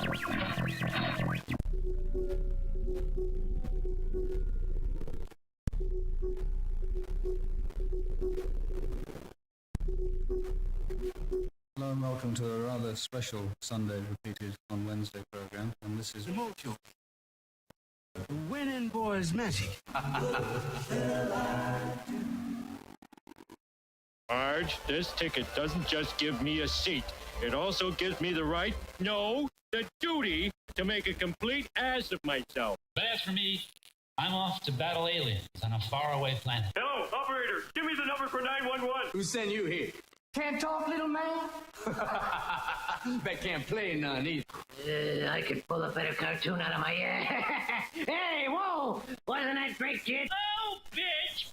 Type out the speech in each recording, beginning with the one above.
Hello and welcome to a rather special Sunday repeated on Wednesday program, and this is The winning boys magic. Marge, this ticket doesn't just give me a seat. It also gives me the right, no, the duty to make a complete ass of myself. But as for me, I'm off to battle aliens on a faraway planet. Hello, operator. Give me the number for 911. Who sent you here? Can't talk, little man? Bet can't play none either. I could pull a better cartoon out of my ear. Hey, whoa! Wasn't that great, kid? Oh, bitch.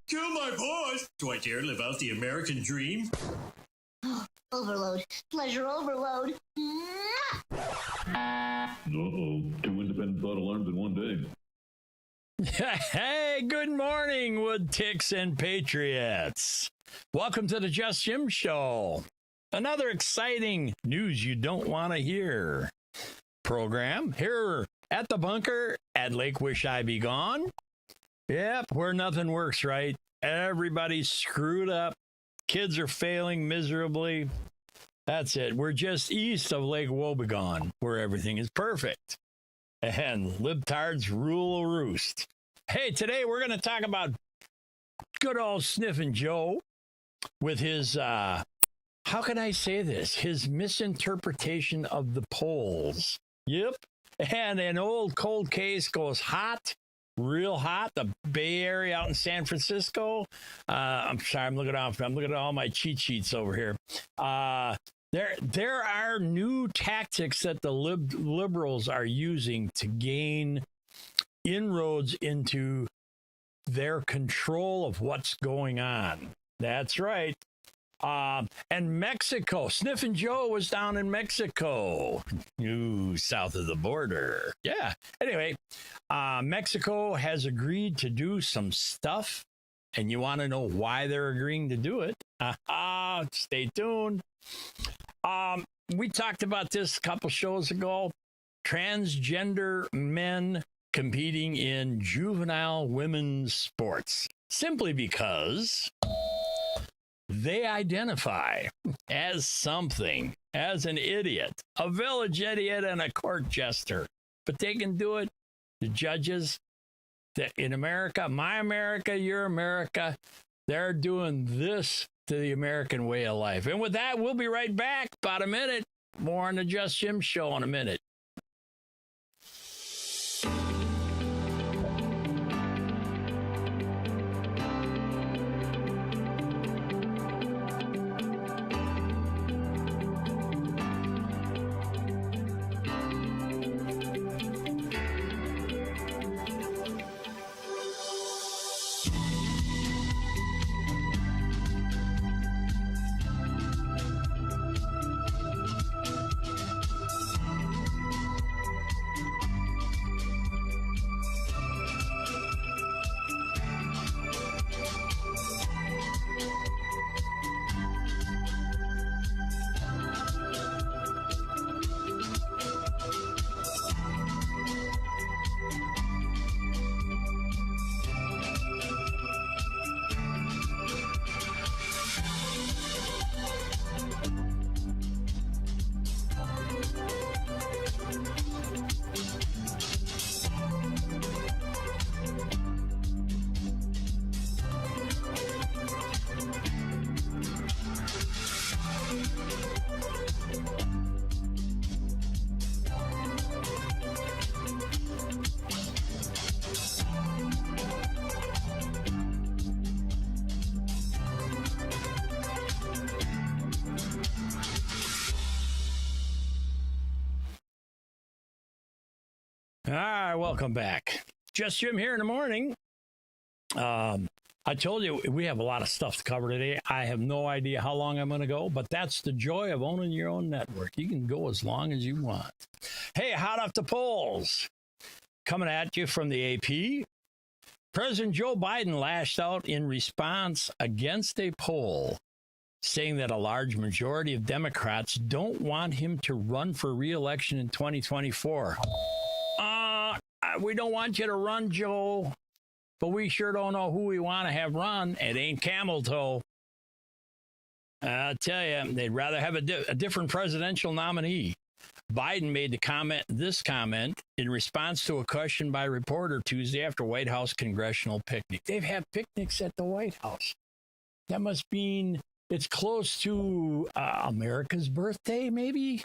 Kill my boss! Do I dare live out the American dream? Overload. Pleasure overload. Uh-oh. 2 independent thought alarms in one day. Hey, good morning, Wood Ticks and Patriots. Welcome to the Just Jim Show. Another exciting news you don't want to hear program here at the bunker at Lake Wish I Be Gone. Yep, where nothing works right. Everybody's screwed up. Kids are failing miserably. That's it. We're just east of Lake Wobegon, where everything is perfect. And libtards rule a roost. Hey, today we're going to talk about good old Sniffin' Joe with his, how can I say this? His misinterpretation of the polls. Yep. And an old cold case goes hot, real hot. The Bay Area out in San Francisco. I'm sorry, I'm looking at all my cheat sheets over here. There are new tactics that the liberals are using to gain inroads into their control of what's going on. That's right. And Mexico, Sniffin' Joe was down in Mexico, south of the border. Yeah. Anyway, Mexico has agreed to do some stuff, and you want to know why they're agreeing to do it. Stay tuned. We talked about this a couple shows ago. Transgender men competing in juvenile women's sports simply because they identify as something, as an idiot, a village idiot and a court jester. But they can do it. The judges that in America, my America, your America, they're doing this to the American way of life. And with that, we'll be right back. About a minute. More on the Just Jim Show in a minute. All right, welcome back. Just Jim here in the morning. I told you we have a lot of stuff to cover today. I have no idea how long I'm going to go, but that's the joy of owning your own network. You can go as long as you want. Hey, hot off the polls. Coming at you from the AP. President Joe Biden lashed out in response against a poll saying that a large majority of Democrats don't want him to run for re-election in 2024. We don't want you to run, Joe, but we sure don't know who we want to have run. It ain't Camel Toe. I'll tell you, they'd rather have a different presidential nominee. Biden made this comment in response to a question by a reporter Tuesday after White House congressional picnic. They've had picnics at the White House. That must mean it's close to America's birthday, maybe?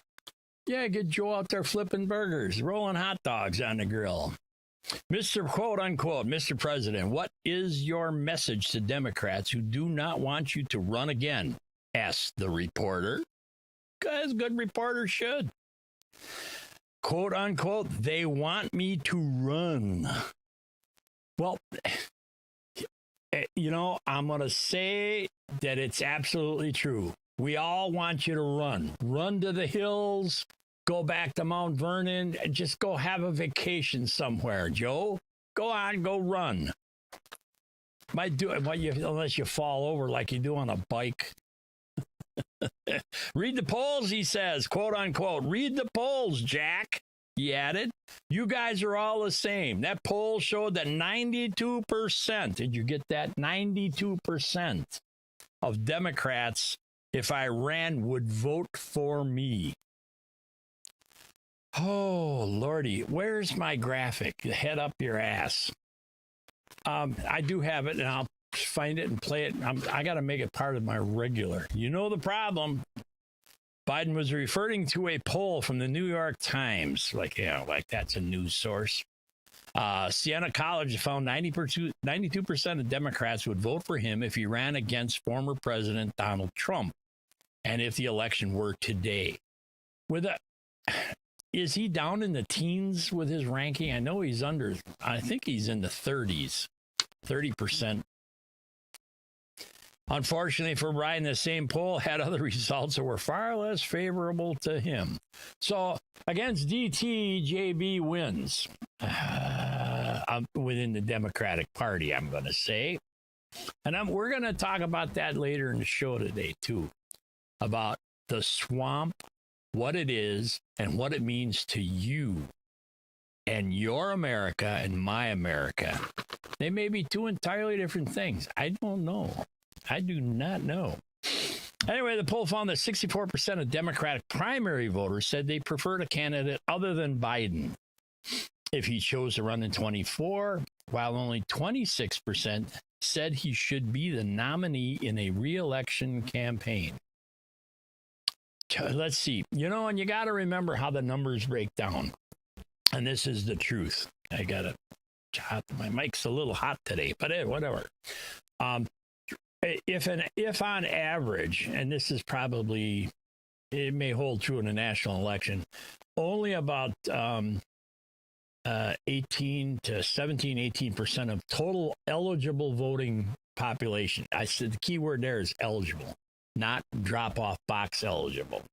Yeah, get Joe out there flipping burgers, rolling hot dogs on the grill. Mr. Quote Unquote, Mr. President, what is your message to Democrats who do not want you to run again? Asked the reporter. As good reporters should. Quote unquote, they want me to run. Well, you know, I'm going to say that it's absolutely true. We all want you to run. Run to the hills, go back to Mount Vernon, and just go have a vacation somewhere, Joe. Go on, go run. Might do it unless you fall over like you do on a bike. Read the polls, he says, quote unquote. Read the polls, Jack, he added. You guys are all the same. That poll showed that 92%, did you get that? 92% of Democrats, if I ran, would vote for me. Oh, Lordy, where's my graphic? Head up your ass. I do have it, and I'll find it and play it. I got to make it part of my regular. You know the problem. Biden was referring to a poll from the New York Times, like that's a news source. Siena College found 92% of Democrats would vote for him if he ran against former President Donald Trump, and if the election were today. Is he down in the teens with his ranking? I know he's under. I think he's in the 30s, 30%. Unfortunately for Biden, the same poll had other results that were far less favorable to him. So against DT, JB wins within the Democratic Party, I'm going to say. And we're going to talk about that later in the show today, too, about the swamp, what it is, and what it means to you and your America and my America. They may be two entirely different things. I don't know. I do not know. Anyway, the poll found that 64% of Democratic primary voters said they preferred a candidate other than Biden if he chose to run in 24, while only 26% said he should be the nominee in a re-election campaign. Let's see. You know, and you got to remember how the numbers break down. And this is the truth. My mic's a little hot today, but whatever. If on average, and this is probably, it may hold true in a national election, only about 18% of total eligible voting population. I said the key word there is eligible, not drop-off box eligible,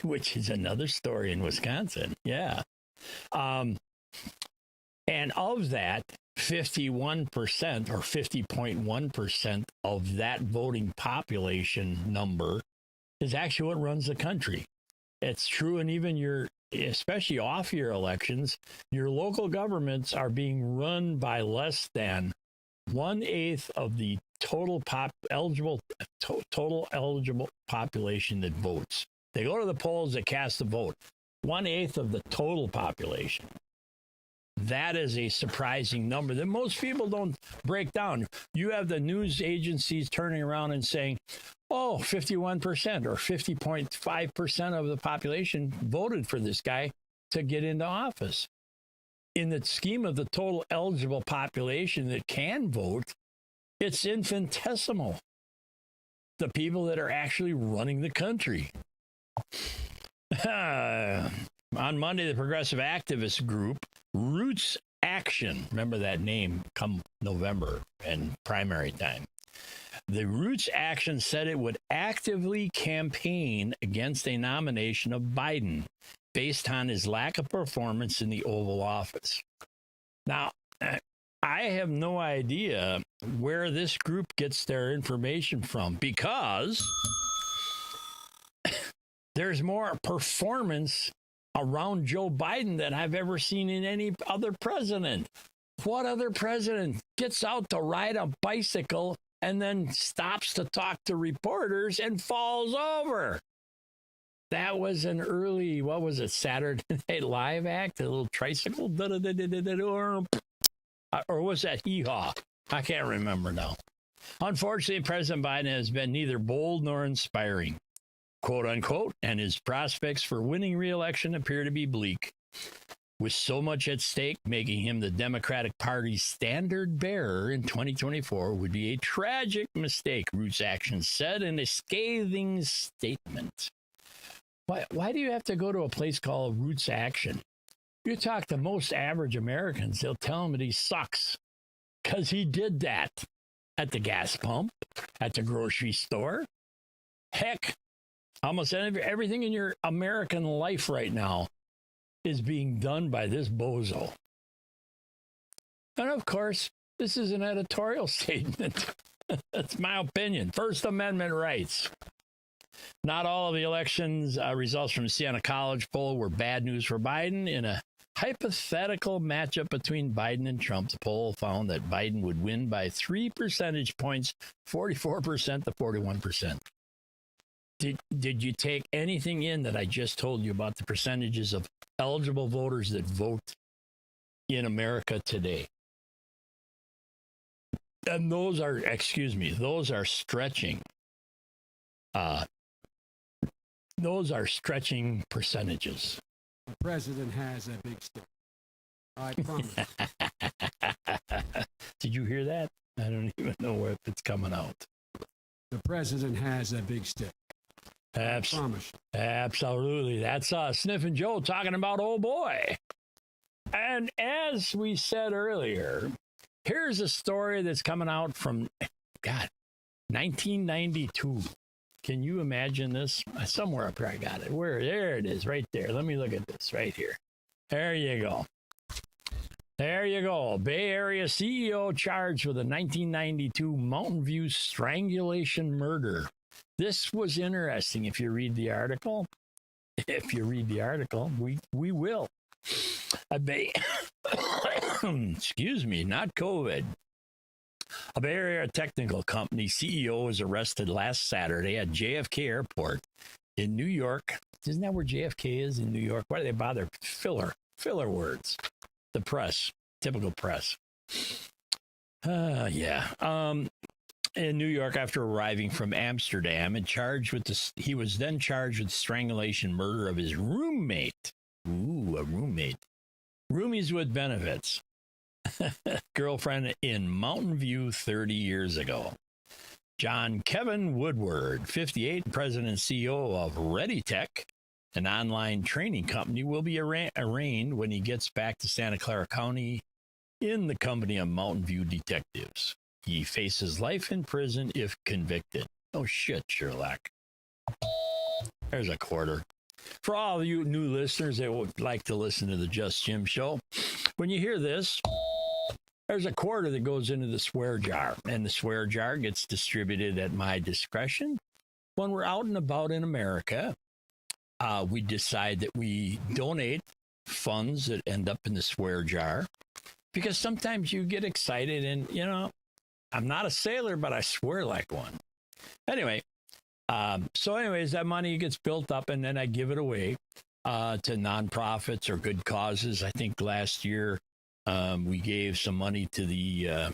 which is another story in Wisconsin. Yeah. And of that, 51% or 50.1% of that voting population number is actually what runs the country. It's true, and even especially off year elections, your local governments are being run by less than 1/8 of the total eligible population that votes. They go to the polls, they cast the vote. 1/8 of the total population. That is a surprising number that most people don't break down. You have the news agencies turning around and saying, 51% or 50.5% of the population voted for this guy to get into office. In the scheme of the total eligible population that can vote, it's infinitesimal. The people that are actually running the country. On Monday, the progressive activist group Roots Action, remember that name come November and primary time. The Roots Action said it would actively campaign against a nomination of Biden based on his lack of performance in the Oval Office. Now, I have no idea where this group gets their information from, because there's more performance around Joe Biden than I've ever seen in any other president. What other president gets out to ride a bicycle and then stops to talk to reporters and falls over? That was an early, what was it, Saturday Night Live act, a little tricycle, or was that hee-haw? I can't remember now. Unfortunately, President Biden has been neither bold nor inspiring, quote unquote, and his prospects for winning re-election appear to be bleak. With so much at stake, making him the Democratic Party's standard bearer in 2024 would be a tragic mistake, Roots Action said in a scathing statement. Why do you have to go to a place called Roots Action? You talk to most average Americans, they'll tell him that he sucks because he did that at the gas pump, at the grocery store. Heck, almost everything in your American life right now is being done by this bozo. And of course, this is an editorial statement. That's my opinion. First Amendment rights. Not all of the elections results from Siena College poll were bad news for Biden. In a hypothetical matchup between Biden and Trump, the poll found that Biden would win by 3 percentage points, 44% to 41%. Did you take anything in that I just told you about the percentages of eligible voters that vote in America today? And those are stretching. Those are stretching percentages. The president has a big stick. I promise. Did you hear that? I don't even know if it's coming out. The president has a big stick. I promise. Absolutely. That's Sniffin' Joe talking about old boy. And as we said earlier, here's a story that's coming out from, 1992. Can you imagine this? Somewhere up here I got it. There it is, right there. Let me look at this right here. There you go. There you go. Bay Area CEO charged with a 1992 Mountain View strangulation murder. This was interesting. If you read the article, we will. A Bay, excuse me, not COVID. A Bay Area technical company CEO was arrested last Saturday at JFK Airport in New York. Isn't that where JFK is in New York? Why do they bother? Filler words. The press, typical press. In New York after arriving from Amsterdam and he was then charged with strangulation murder of his roommate. Ooh, a roommate. Roomies with benefits. Girlfriend in Mountain View 30 years ago. John Kevin Woodward, 58, president and CEO of ReadyTech, an online training company, will be arraigned when he gets back to Santa Clara County in the company of Mountain View detectives. He faces life in prison if convicted. Oh shit, Sherlock. There's a quarter. For all of you new listeners that would like to listen to the Just Jim Show, when you hear this, there's a quarter that goes into the swear jar, and the swear jar gets distributed at my discretion. When we're out and about in America, we decide that we donate funds that end up in the swear jar, because sometimes you get excited and, I'm not a sailor, but I swear like one. Anyway, that money gets built up, and then I give it away to nonprofits or good causes. I think last year we gave some money to the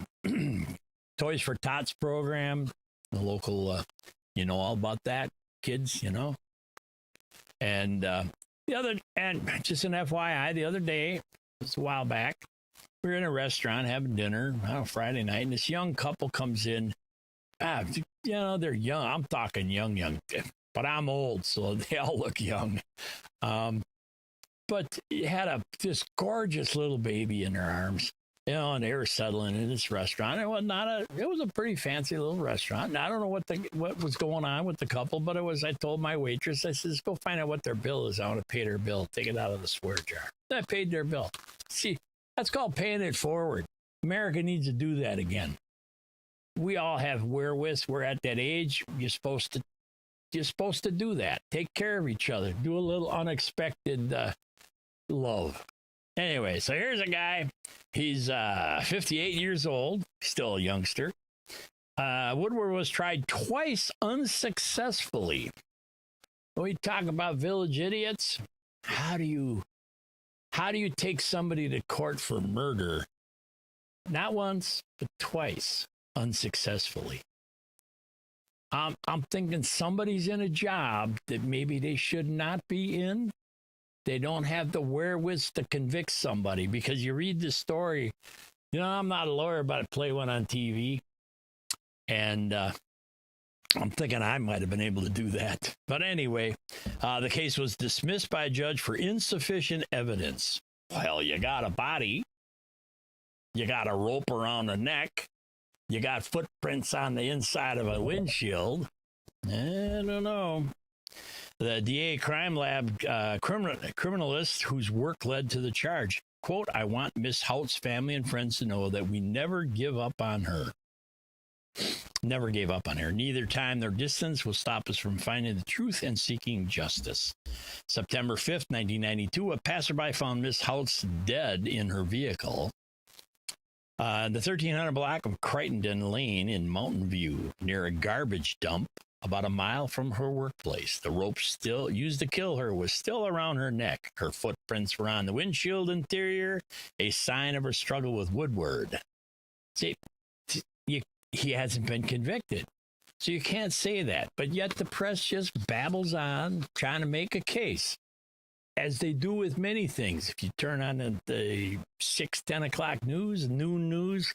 Toys for Tots program, the local, all about that, kids, And just an FYI, the other day, it's a while back, we were in a restaurant having dinner on a Friday night, and this young couple comes in. They're young. I'm talking young, but I'm old, so they all look young. But he had this gorgeous little baby in their arms, and they were settling in this restaurant. It was a pretty fancy little restaurant. And I don't know what was going on with the couple, but I told my waitress, I says, go find out what their bill is. I want to pay their bill. Take it out of the swear jar. I paid their bill. See, that's called paying it forward. America needs to do that again. We all have wherewith. We're at that age. You're supposed to do that. Take care of each other. Do a little unexpected love. Anyway, so here's a guy. He's 58 years old, still a youngster. Woodward was tried twice unsuccessfully. When we talk about village idiots, how do you take somebody to court for murder? Not once, but twice unsuccessfully. I'm thinking somebody's in a job that maybe they should not be in. They don't have the wherewith to convict somebody, because you read the story. You know, I'm not a lawyer, but I play one on TV. And I'm thinking I might have been able to do that. But anyway, the case was dismissed by a judge for insufficient evidence. Well, you got a body. You got a rope around the neck. You got footprints on the inside of a windshield. I don't know. The DA crime lab criminalist whose work led to the charge. Quote, I want Miss Hout's family and friends to know that we never give up on her. Never gave up on her. Neither time nor distance will stop us from finding the truth and seeking justice. September 5th, 1992, a passerby found Miss Hout's dead in her vehicle. The 1300 block of Crittenden Lane in Mountain View, near a garbage dump about a mile from her workplace. The rope still used to kill her was still around her neck. Her footprints were on the windshield interior, a sign of her struggle with Woodward. See, he hasn't been convicted, so you can't say that. But yet the press just babbles on, trying to make a case, as they do with many things. If you turn on the 6, 10 o'clock news, noon news,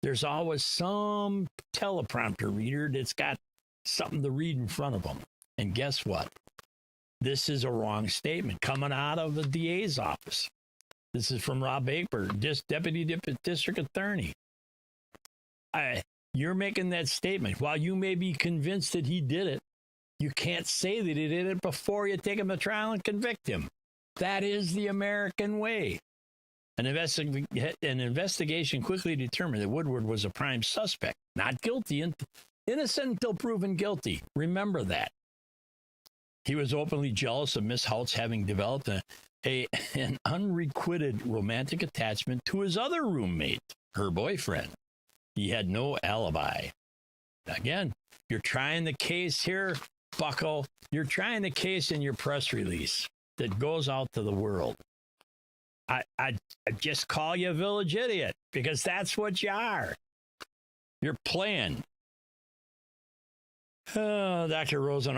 there's always some teleprompter reader that's got something to read in front of them. And guess what? This is a wrong statement coming out of the DA's office. This is from Rob Baker, Deputy District Attorney. You're making that statement. While you may be convinced that he did it, you can't say that he did it before you take him to trial and convict him. That is the American way. An investigation quickly determined that Woodward was a prime suspect, not guilty, innocent until proven guilty. Remember that. He was openly jealous of Miss Hout's having developed an unrequited romantic attachment to his other roommate, her boyfriend. He had no alibi. Again, you're trying the case here, bucko. You're trying the case in your press release that goes out to the world. I just call you a village idiot, because that's what you are. You're playing. Dr. Rosen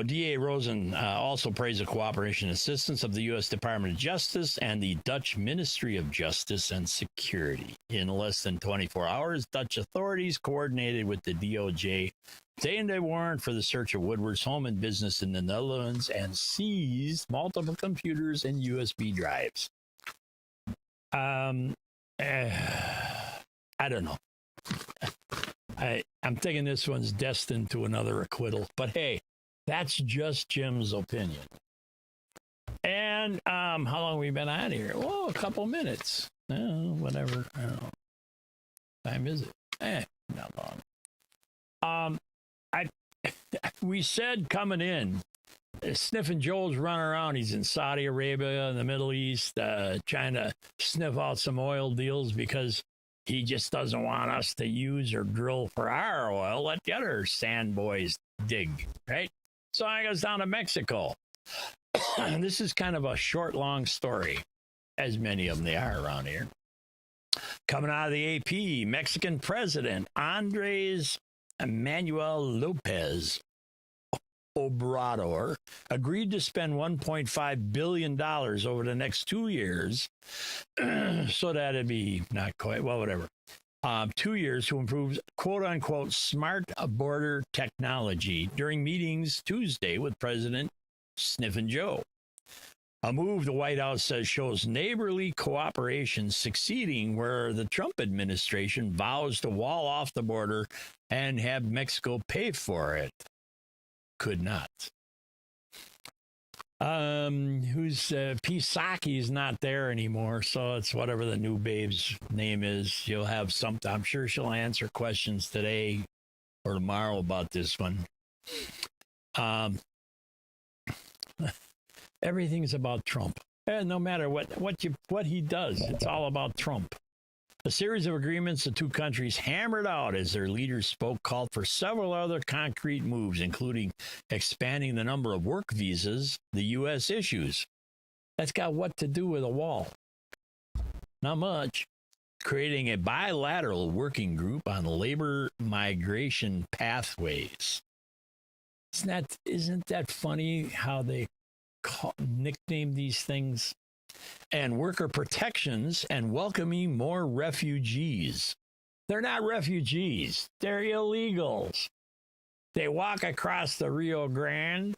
DA Rosen also praised the cooperation and assistance of the U.S. Department of Justice and the Dutch Ministry of Justice and Security. In less than 24 hours, Dutch authorities coordinated with the DOJ, obtained a warrant for the search of Woodward's home and business in the Netherlands, and seized multiple computers and USB drives. I don't know. I'm thinking this one's destined to another acquittal, but hey, that's just Jim's opinion. And how long have we been on here? Well, a couple minutes. Whatever. I don't know. Time is it? Not long. We said coming in, Sniffing Joel's running around. He's in Saudi Arabia, in the Middle East, trying to sniff out some oil deals because he just doesn't want us to use or drill for our oil. Let the other sand boys dig, right? So I goes down to Mexico. This is kind of a short, long story, as many of them they are around here. Coming out of the AP, Mexican President Andres Manuel Lopez Obrador agreed to spend $1.5 billion over the next 2 years, so that'd be not quite, well, whatever, 2 years to improve quote-unquote smart border technology during meetings Tuesday with President Sniffin' Joe. A move the White House says shows neighborly cooperation succeeding where the Trump administration vows to wall off the border and have Mexico pay for it. Could not. Who's Pisaki's not there anymore, so it's whatever the new babe's name is. She'll have something. I'm sure she'll answer questions today or tomorrow about this one. Everything's about Trump. No matter what he does, it's all about Trump. A series of agreements the two countries hammered out as their leaders spoke called for several other concrete moves, including expanding the number of work visas the U.S. issues. That's got what to do with a wall? Not much. Creating a bilateral working group on labor migration pathways. Isn't that funny how they nickname these things? And worker protections and welcoming more refugees. They're not refugees. They're illegals. They walk across the Rio Grande.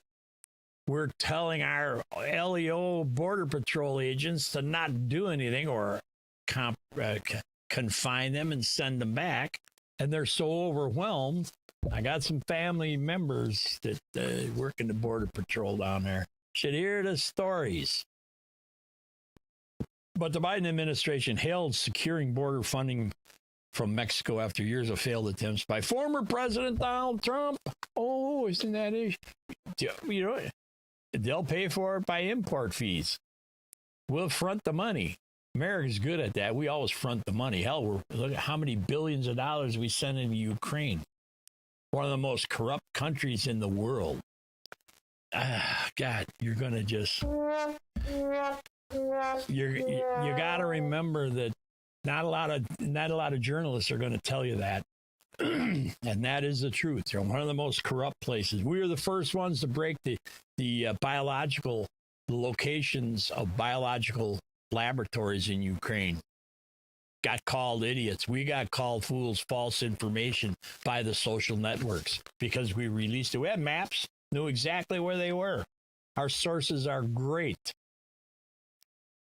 We're telling our LEO Border Patrol agents to not do anything or confine them and send them back. And they're so overwhelmed. I got some family members that work in the Border Patrol down there. Should hear the stories. But the Biden administration hailed securing border funding from Mexico after years of failed attempts by former President Donald Trump. Oh, isn't that it? You know, they'll pay for it by import fees. We'll front the money. America's good at that. We always front the money. Hell, look at how many billions of dollars we send into Ukraine. One of the most corrupt countries in the world. God, you're going to just... You got to remember that not a lot of journalists are going to tell you that, and that is the truth. They're one of the most corrupt places. We were the first ones to break the biological locations of biological laboratories in Ukraine. Got called idiots. We got called fools, false information by the social networks because we released it. We had maps, knew exactly where they were. Our sources are great.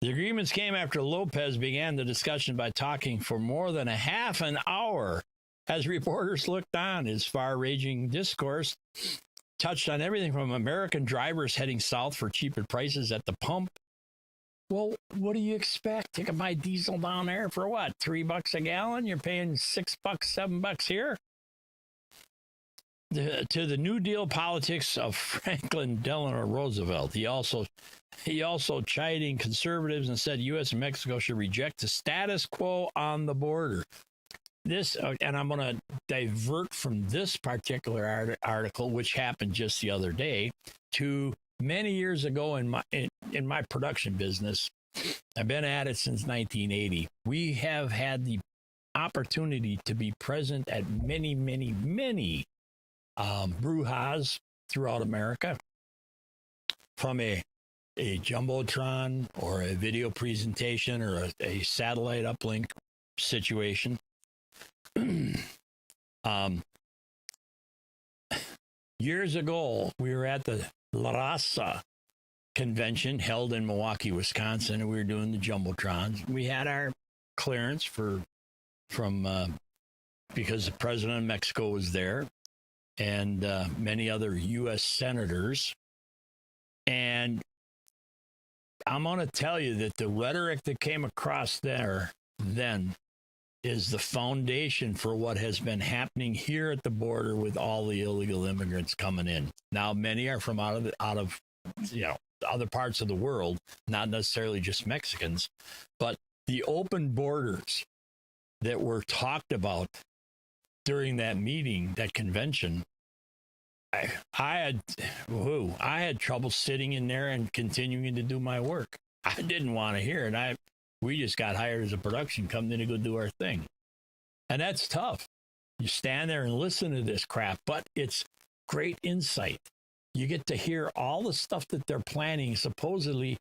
The agreements came after Lopez began the discussion by talking for more than a half an hour as reporters looked on. His far-ranging discourse touched on everything from American drivers heading south for cheaper prices at the pump. Well, what do you expect? You can buy diesel down there for what? $3 a gallon? You're paying $6, $7 here? To the New Deal politics of Franklin Delano Roosevelt. He also chiding conservatives and said U.S. and Mexico should reject the status quo on the border. This, and I'm going to divert from this particular article, which happened just the other day, to many years ago in my production business. I've been at it since 1980. We have had the opportunity to be present at many, many, many brujas throughout America, from a jumbotron or a video presentation or a satellite uplink situation. Years ago, we were at the La Raza convention held in Milwaukee, Wisconsin, and we were doing the jumbotrons. We had our clearance from because the president of Mexico was there, and many other U.S. senators. And I'm going to tell you that the rhetoric that came across there then is the foundation for what has been happening here at the border with all the illegal immigrants coming in. Now, many are from out of other parts of the world, not necessarily just Mexicans, but the open borders that were talked about during that meeting, that convention. I had trouble sitting in there and continuing to do my work. I didn't want to hear it. We just got hired as a production company to go do our thing. And that's tough. You stand there and listen to this crap, but it's great insight. You get to hear all the stuff that they're planning, supposedly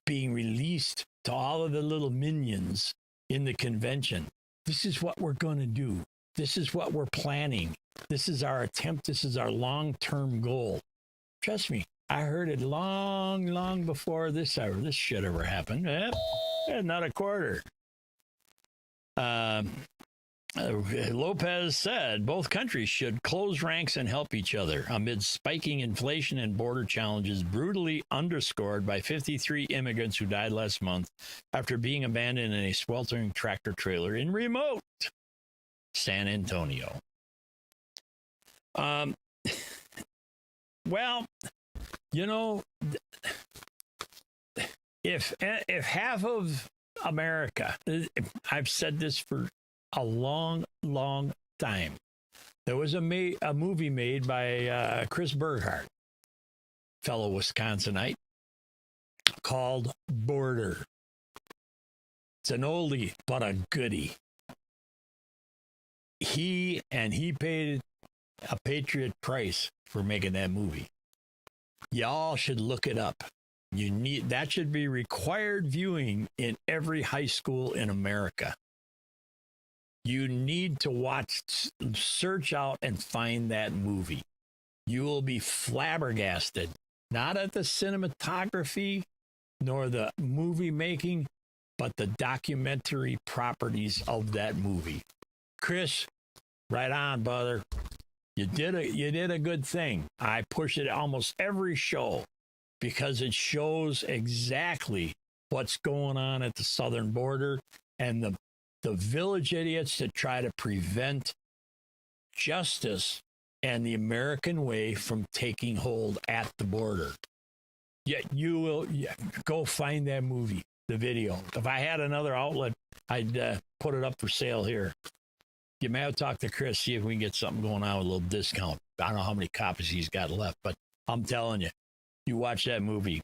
being released to all of the little minions in the convention. This is what we're going to do. This is what we're planning. This is our attempt. This is our long-term goal. Trust me, I heard it long, long before this shit ever happened. Not a quarter. Lopez said both countries should close ranks and help each other amid spiking inflation and border challenges brutally underscored by 53 immigrants who died last month after being abandoned in a sweltering tractor trailer in remote San Antonio. Well, you know, if half of America, I've said this for a long, long time. There was a movie made by Chris Burghardt, fellow Wisconsinite, called Border. It's an oldie, but a goodie. He paid a patriot price for making that movie. Y'all should look it up. That should be required viewing in every high school in America. You need to search out and find that movie. You will be flabbergasted, not at the cinematography nor the movie making, but the documentary properties of that movie. Chris, right on, brother. You did a good thing. I push it almost every show because it shows exactly what's going on at the southern border and the village idiots that try to prevent justice and the American way from taking hold at the border. Yet you will go find that movie, the video. If I had another outlet, I'd put it up for sale here. You may have to talk to Chris, see if we can get something going on with a little discount. I don't know how many copies he's got left, but I'm telling you, you watch that movie.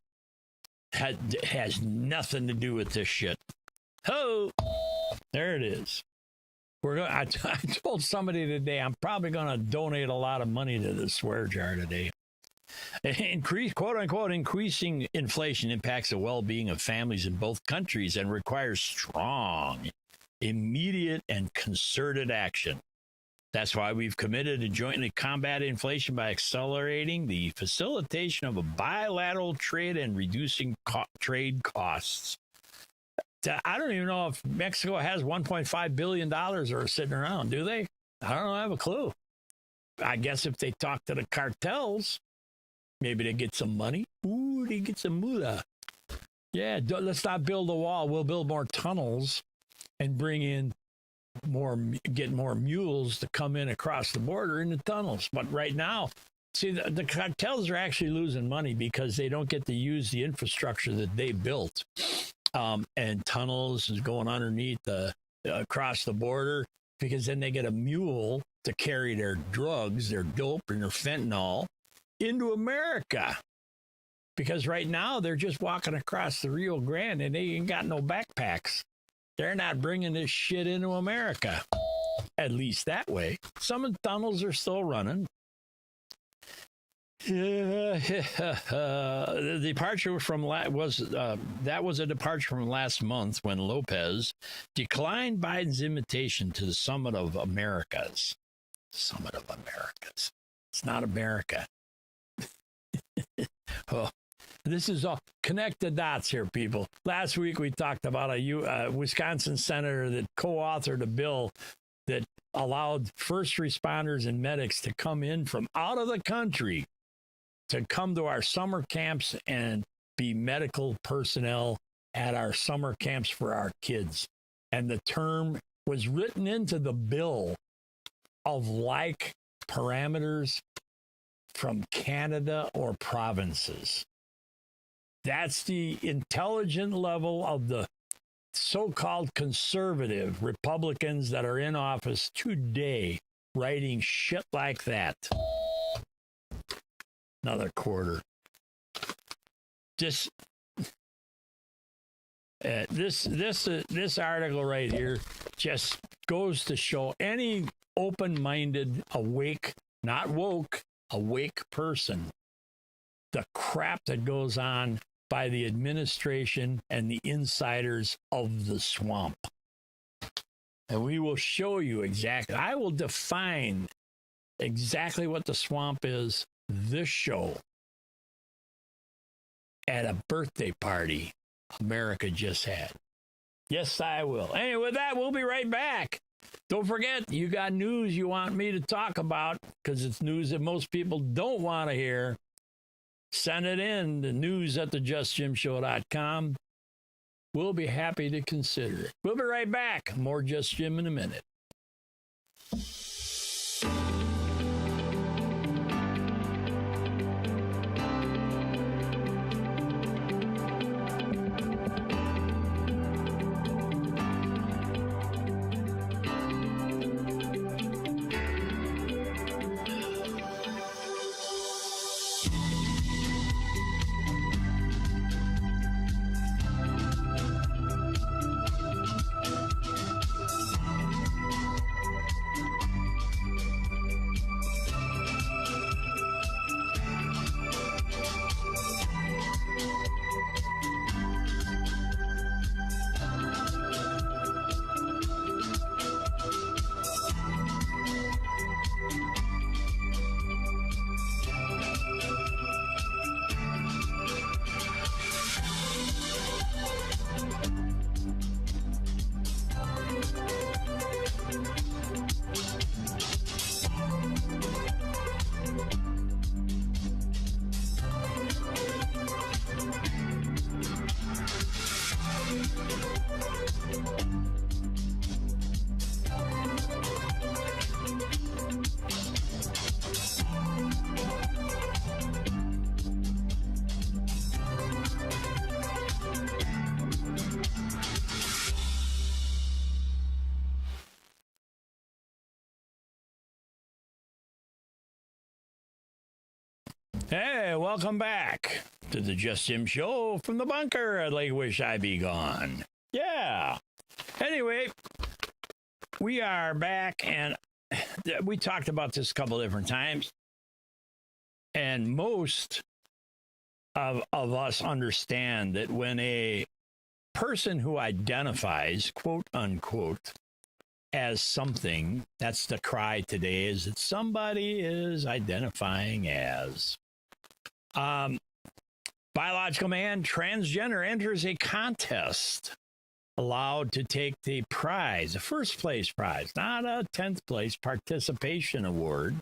It has nothing to do with this shit. Ho! There it is. I told somebody today I'm probably going to donate a lot of money to the swear jar today. Quote unquote, increasing inflation impacts the well-being of families in both countries and requires strong, immediate, and concerted action. That's why we've committed to jointly combat inflation by accelerating the facilitation of a bilateral trade and reducing trade costs. I don't even know if Mexico has $1.5 billion or sitting around, do they? I don't know. I have a clue. I guess if they talk to the cartels, maybe they get some money. Ooh, they get some moolah. Yeah, let's not build a wall. We'll build more tunnels and bring in get more mules to come in across the border in the tunnels. But right now, see, the cartels are actually losing money because they don't get to use the infrastructure that they built. And tunnels is going underneath across the border, because then they get a mule to carry their drugs, their dope, and their fentanyl into America. Because right now they're just walking across the Rio Grande and they ain't got no backpacks. They're not bringing this shit into America, at least that way. Some of the tunnels are still running. The departure from was a departure from last month when Lopez declined Biden's invitation to the Summit of Americas. Summit of Americas. It's not America. Oh, this is all connect the dots here, people. Last week we talked about a Wisconsin senator that co-authored a bill that allowed first responders and medics to come in from out of the country to come to our summer camps and be medical personnel at our summer camps for our kids. And the term was written into the bill of like parameters from Canada or provinces. That's the intelligent level of the so-called conservative Republicans that are in office today, writing shit like that. Another quarter. This article right here just goes to show any open-minded, awake, not woke, awake person, the crap that goes on by the administration and the insiders of the swamp. And we will show you exactly. I will define exactly what the swamp is this show at a birthday party America just had. Yes, I will. Anyway, with that, we'll be right back. Don't forget, you got news you want me to talk about because it's news that most people don't want to hear. Send it in to news@thejustjimshow.com. We'll be happy to consider it. We'll be right back. More Just Jim in a minute. Hey, welcome back to the Just Jim Show from the bunker at Lake Wish I Be Gone. Yeah. Anyway, we are back, and we talked about this a couple different times. And most of us understand that when a person who identifies, quote unquote, as something, that's the cry today, is that somebody is identifying as. Biological man, transgender, enters a contest, allowed to take the prize, a first place prize, not a 10th place participation award,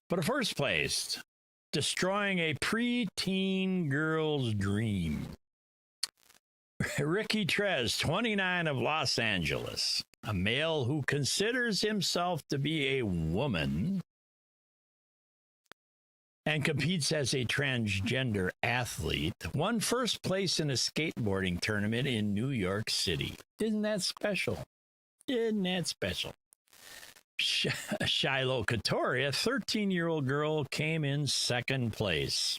but a first place, destroying a preteen girl's dream. Ricky Trez, 29, of Los Angeles, a male who considers himself to be a woman and competes as a transgender athlete, won first place in a skateboarding tournament in New York City. Isn't that special? Isn't that special? Shiloh Katori, a 13-year-old girl, came in second place,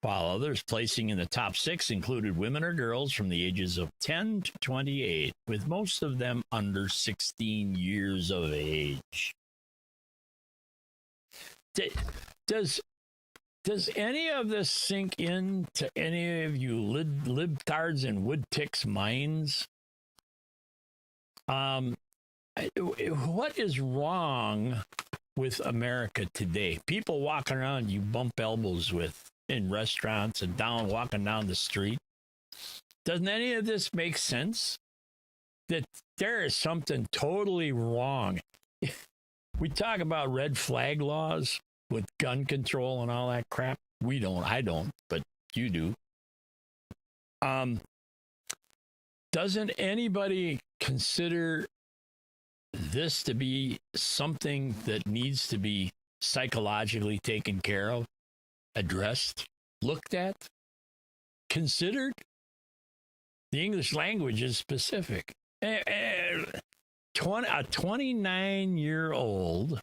while others placing in the top 6 included women or girls from the ages of 10 to 28, with most of them under 16 years of age. Does any of this sink into any of you libtards and woodticks' minds? What is wrong with America today? People walking around you bump elbows with in restaurants and walking down the street. Doesn't any of this make sense? That there is something totally wrong. We talk about red flag laws with gun control and all that crap. I don't, but you do. Doesn't anybody consider this to be something that needs to be psychologically taken care of, addressed, looked at, considered? The English language is specific. A 29-year-old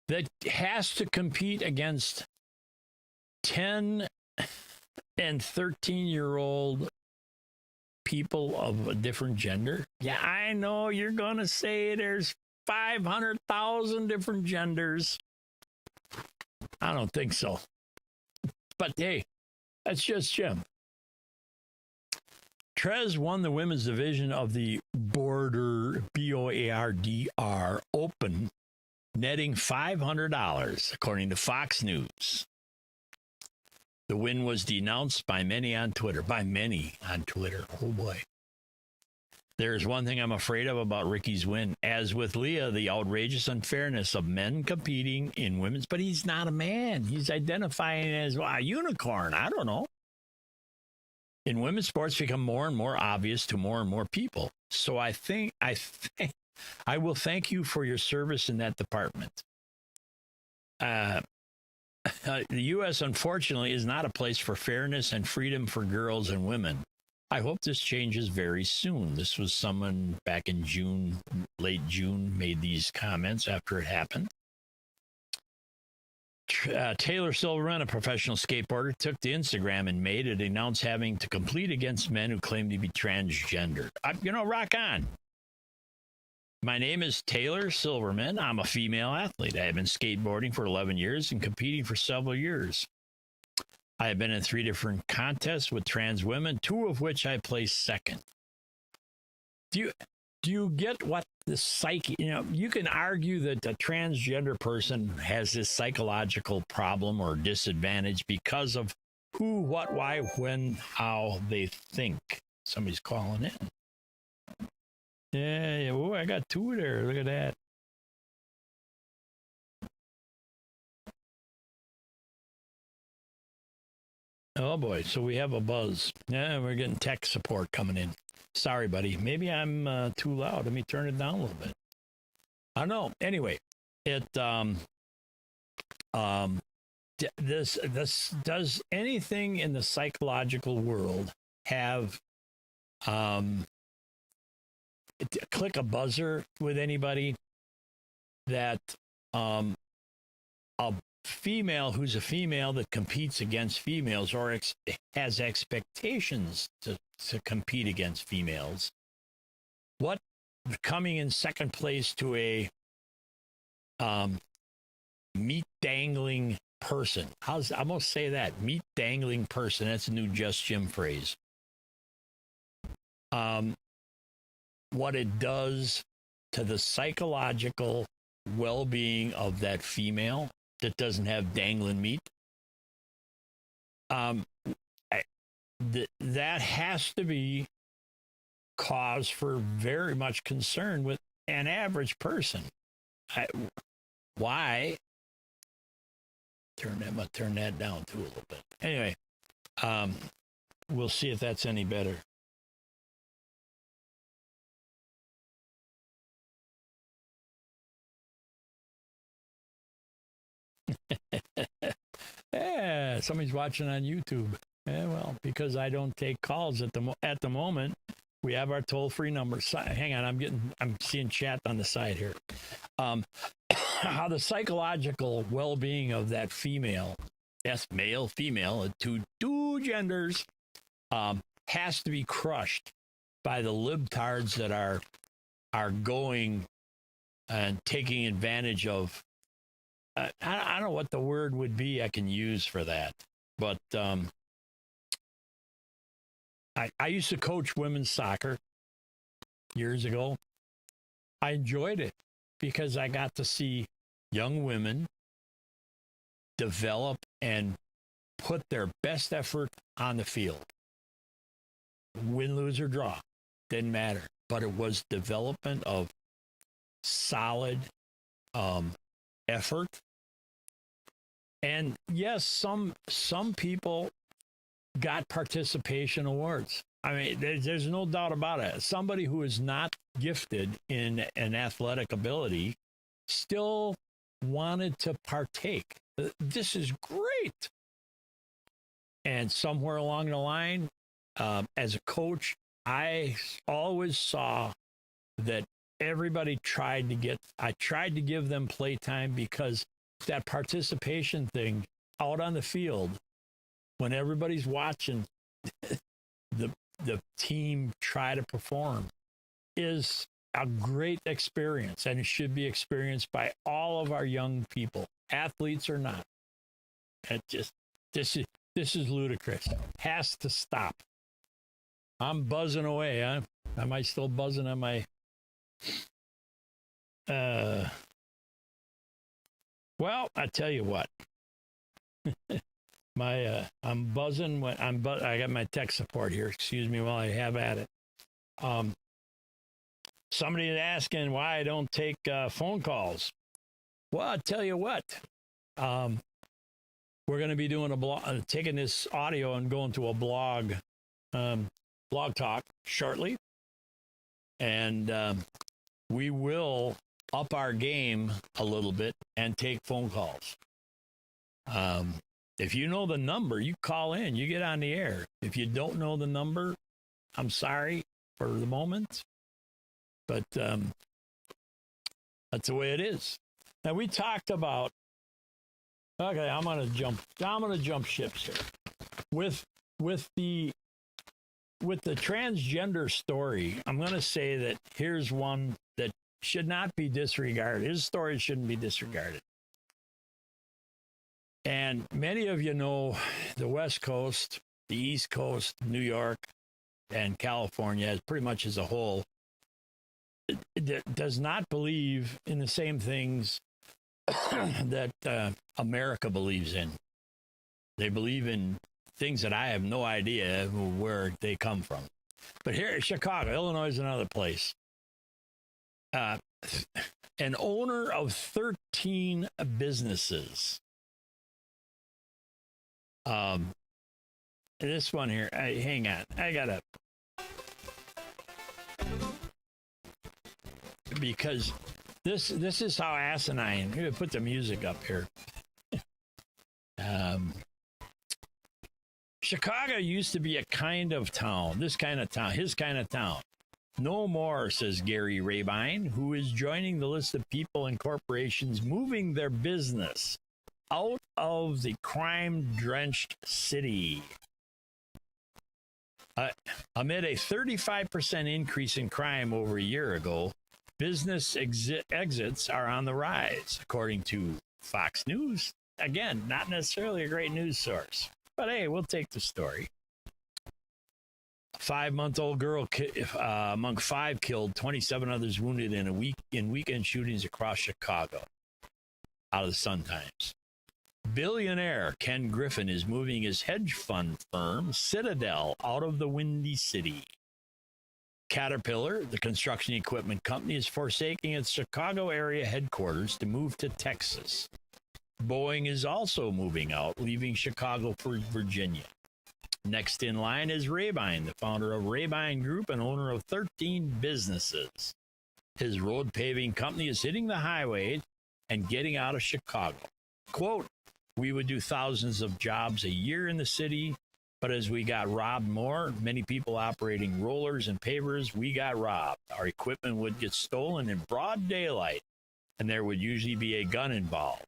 that has to compete against 10 and 13-year-old people of a different gender. Yeah, I know you're going to say there's 500,000 different genders. I don't think so. But hey, that's just Jim. Trez won the women's division of the Boardr, B-O-A-R-D-R, Open, netting $500, according to Fox News. The win was denounced by many on Twitter. Oh, boy. There's one thing I'm afraid of about Ricky's win. As with Leah, the outrageous unfairness of men competing in women's, but he's not a man. He's identifying as a unicorn. I don't know. In women's sports become more and more obvious to more and more people. So I will thank you for your service in that department. The U.S., unfortunately, is not a place for fairness and freedom for girls and women. I hope this changes very soon. This was someone back in June, late June, made these comments after it happened. Taylor Silverman, a professional skateboarder, took to Instagram in May to announce having to compete against men who claim to be transgender. Rock on. My name is Taylor Silverman. I'm a female athlete. I have been skateboarding for 11 years and competing for several years. I have been in 3 different contests with trans women, 2 of which I placed second. Do you get what the psyche, you can argue that a transgender person has this psychological problem or disadvantage because of who, what, why, when, how they think. Somebody's calling in. Yeah. Oh, I got 2 there. Look at that. Oh boy, so we have a buzz. Yeah, we're getting tech support coming in. Sorry, buddy. Maybe I'm too loud. Let me turn it down a little bit. I don't know. Anyway, this does anything in the psychological world have click a buzzer with anybody that a female who's a female that competes against females or has expectations to compete against females, what coming in second place to a meat dangling person, I'm gonna say that, meat dangling person, that's a new Just Jim phrase, what it does to the psychological well-being of that female that doesn't have dangling meat. That has to be cause for very much concern with an average person. Why? I'm gonna turn that down too a little bit. Anyway, we'll see if that's any better. Yeah, somebody's watching on YouTube. Yeah, well, because I don't take calls at the moment. We have our toll-free number. Hang on, I'm seeing chat on the side here. How the psychological well-being of that female, yes, male, female, two genders, has to be crushed by the libtards that are going and taking advantage of. I don't know what the word would be I can use for that, but I used to coach women's soccer years ago. I enjoyed it because I got to see young women develop and put their best effort on the field. Win, lose, or draw, didn't matter. But it was development of solid effort. And yes, some people got participation awards. I mean, there's no doubt about it. Somebody who is not gifted in an athletic ability still wanted to partake. This is great. And somewhere along the line, as a coach, I always saw that everybody tried to give them playtime, because that participation thing out on the field, when everybody's watching the team try to perform, is a great experience, and it should be experienced by all of our young people, athletes or not. This is ludicrous. Has to stop. I'm buzzing away. Am I still buzzing on my? Well, I tell you what. I'm buzzing when I got my tech support here. Excuse me while I have at it. Somebody is asking why I don't take phone calls. Well, I'll tell you what. We're going to be doing a blog, taking this audio and going to a blog talk shortly. And we will up our game a little bit and take phone calls. If you know the number, you call in, you get on the air. If you don't know the number, I'm sorry for the moment, but that's the way it is. Now we talked about, okay, I'm gonna jump ships here. With the transgender story, I'm gonna say that here's one that should not be disregarded. His story shouldn't be disregarded. And many of you know the West Coast, the East Coast, New York, and California, pretty much as a whole, does not believe in the same things that America believes in. They believe in things that I have no idea where they come from. But here, Chicago, Illinois is another place. An owner of 13 businesses. This one here, hang on, I gotta, because this is how asinine. Here, put the music up here. Chicago used to be a kind of town, this kind of town, his kind of town. No more, says Gary Rabine, who is joining the list of people and corporations moving their business out of the crime-drenched city. Amid a 35% increase in crime over a year ago, business exits are on the rise, according to Fox News. Again, not necessarily a great news source, but hey, we'll take the story. A 5-month-old girl among 5 killed, 27 others wounded in weekend shootings across Chicago. Out of the Sun-Times. Billionaire Ken Griffin is moving his hedge fund firm, Citadel, out of the Windy City. Caterpillar, the construction equipment company, is forsaking its Chicago area headquarters to move to Texas. Boeing is also moving out, leaving Chicago for Virginia. Next in line is Rabine, the founder of Rabine Group and owner of 13 businesses. His road paving company is hitting the highway and getting out of Chicago. Quote, "We would do thousands of jobs a year in the city, but as we got robbed more, many people operating rollers and pavers, we got robbed. Our equipment would get stolen in broad daylight, and there would usually be a gun involved.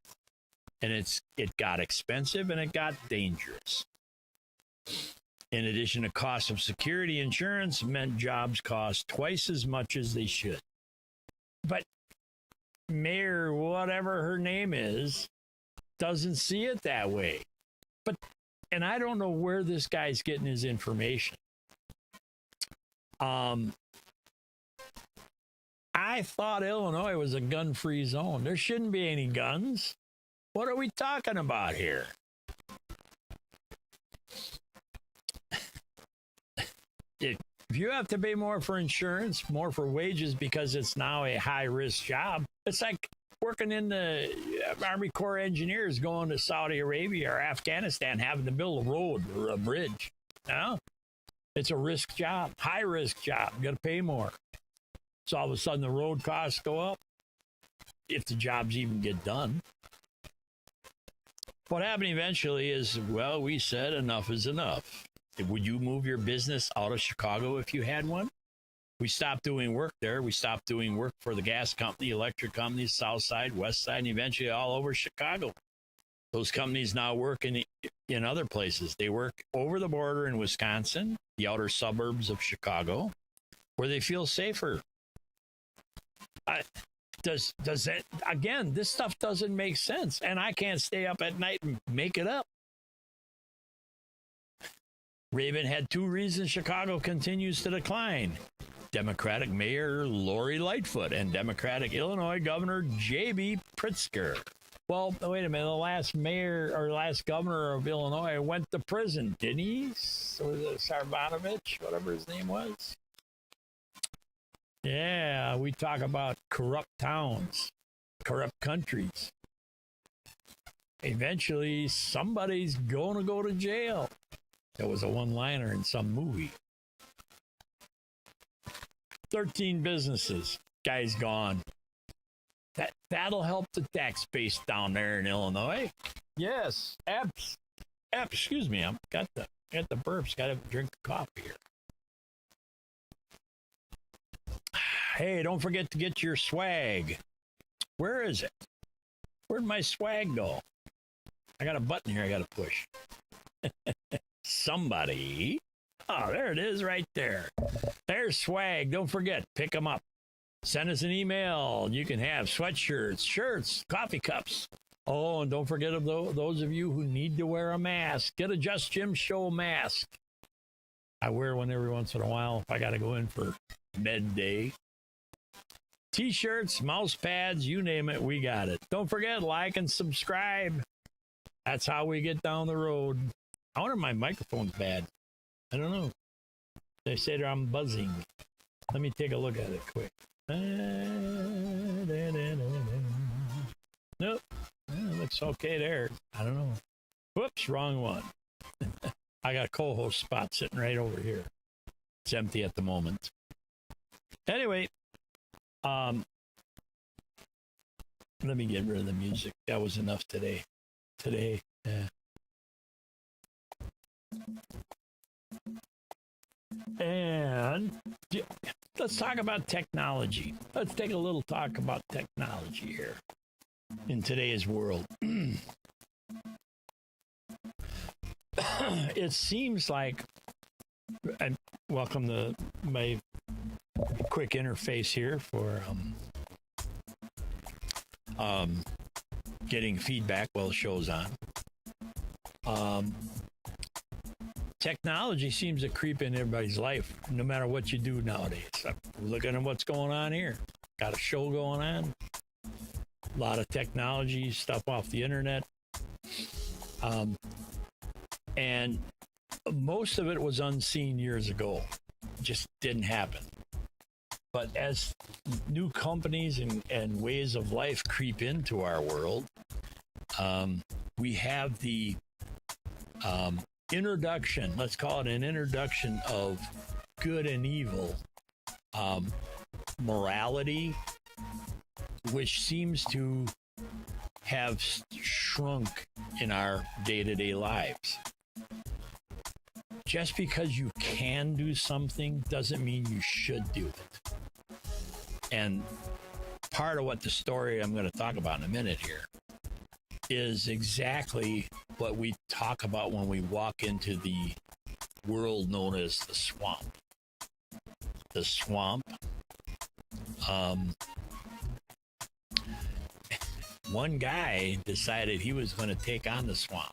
And it got expensive and it got dangerous. In addition to cost of security insurance, meant jobs cost twice as much as they should." But Mayor, whatever her name is, doesn't see it that way. And I don't know where this guy's getting his information. I thought Illinois was a gun-free zone. There shouldn't be any guns. What are we talking about here? If you have to pay more for insurance, more for wages because it's now a high-risk job, it's like working in the Army Corps of Engineers going to Saudi Arabia or Afghanistan, having to build a road or a bridge. No, it's a risk job, high-risk job. You got to pay more. So all of a sudden the road costs go up if the jobs even get done. What happened eventually is, well, we said enough is enough. Would you move your business out of Chicago if you had one? We stopped doing work there. We stopped doing work for the gas company, electric companies, South Side, West Side, and eventually all over Chicago. Those companies now work in other places. They work over the border in Wisconsin, the outer suburbs of Chicago, where they feel safer. Does that, again, this stuff doesn't make sense, and I can't stay up at night and make it up. Rabin had 2 reasons Chicago continues to decline. Democratic Mayor Lori Lightfoot and Democratic Illinois Governor J.B. Pritzker. Well, wait a minute. The last mayor or last governor of Illinois went to prison, didn't he? Was it Sarbanovich, whatever his name was? Yeah, we talk about corrupt towns, corrupt countries. Eventually, somebody's going to go to jail. There was a one-liner in some movie. 13 businesses. Guy's gone. That'll help the tax base down there in Illinois. Yes. Excuse me. I've got the burps. Got to drink coffee here. Hey, don't forget to get your swag. Where is it? Where'd my swag go? I got a button here I got to push. Somebody. Oh, there it is right there. There's swag. Don't forget, pick them up. Send us an email. You can have sweatshirts, shirts, coffee cups. Oh, and don't forget of those of you who need to wear a mask. Get a Just Jim Show mask. I wear one every once in a while if I got to go in for med day. T-shirts, mouse pads, you name it, we got it. Don't forget, like and subscribe. That's how we get down the road. I wonder if my microphone's bad. I don't know. They say that I'm buzzing. Let me take a look at it quick. Nope. It looks okay there. I don't know. Whoops, wrong one. I got a co-host spot sitting right over here. It's empty at the moment. Anyway, let me get rid of the music. That was enough today. Yeah. And let's talk about technology. Let's take a little talk about technology here in today's world. It seems like, and welcome to my quick interface here for getting feedback while the show's on. Technology seems to creep in everybody's life, no matter what you do nowadays. I'm looking at what's going on here. Got a show going on. A lot of technology stuff off the internet. And most of it was unseen years ago. Just didn't happen. But as new companies and ways of life creep into our world, we have the introduction, let's call it an introduction of good and evil, morality, which seems to have shrunk in our day-to-day lives. Just because you can do something doesn't mean you should do it. And part of what the story I'm going to talk about in a minute here is exactly what we talk about when we walk into the world known as the swamp. The swamp. One guy decided he was going to take on the swamp.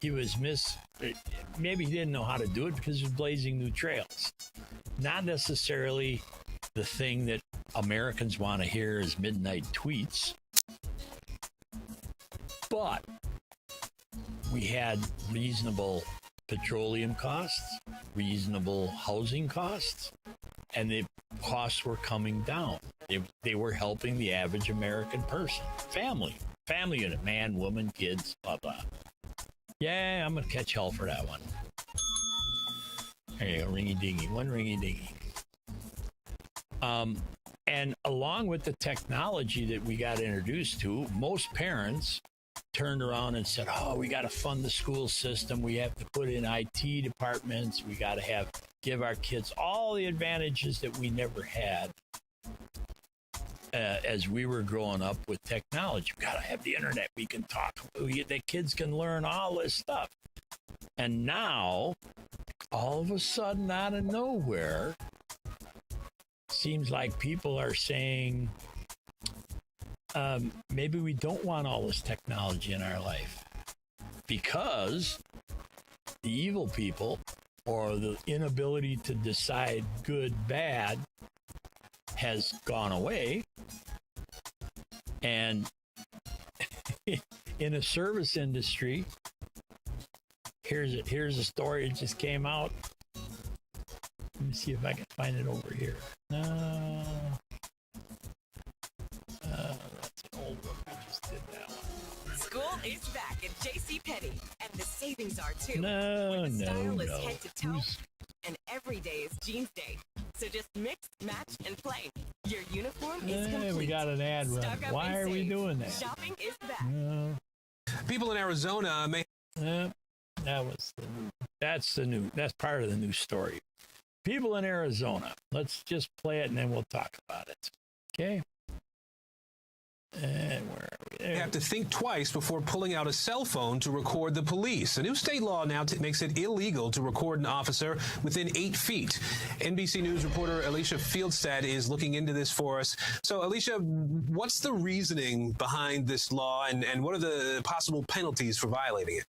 He was maybe he didn't know how to do it because he was blazing new trails. Not necessarily the thing that Americans want to hear is midnight tweets. But we had reasonable petroleum costs, reasonable housing costs, and the costs were coming down. They were helping the average American person. Family unit, man, woman, kids, blah, blah. Yeah, I'm going to catch hell for that one. There you go, ringy-dingy, one ringy-dingy. And along with the technology that we got introduced to, most parents turned around and said, oh, we got to fund the school system. We have to put in IT departments. We got to give our kids all the advantages that we never had as we were growing up with technology. We got to have the internet. We can talk. The kids can learn all this stuff. And now, all of a sudden, out of nowhere, seems like people are saying, maybe we don't want all this technology in our life because the evil people or the inability to decide good, bad has gone away. And in a service industry, here's a story that just came out. me see if I can find it over here. No. That's an old one. I just did that one. School is back at JCPenney, and the savings are too. No, the style is no. head to toe, and every day is jeans day. So just mix, match, and play. Your uniform is complete. We got an ad run. Stock up Why and are we save. doing that? Shopping is back. No. People in Arizona may. That's part of the new story. People in Arizona. Let's just play it and then we'll talk about it. Okay. And where are we? They have to think twice before pulling out a cell phone to record the police. A new state law now makes it illegal to record an officer within 8 feet. NBC News reporter Alicia Fieldstad is looking into this for us. So, Alicia, what's the reasoning behind this law, and what are the possible penalties for violating it?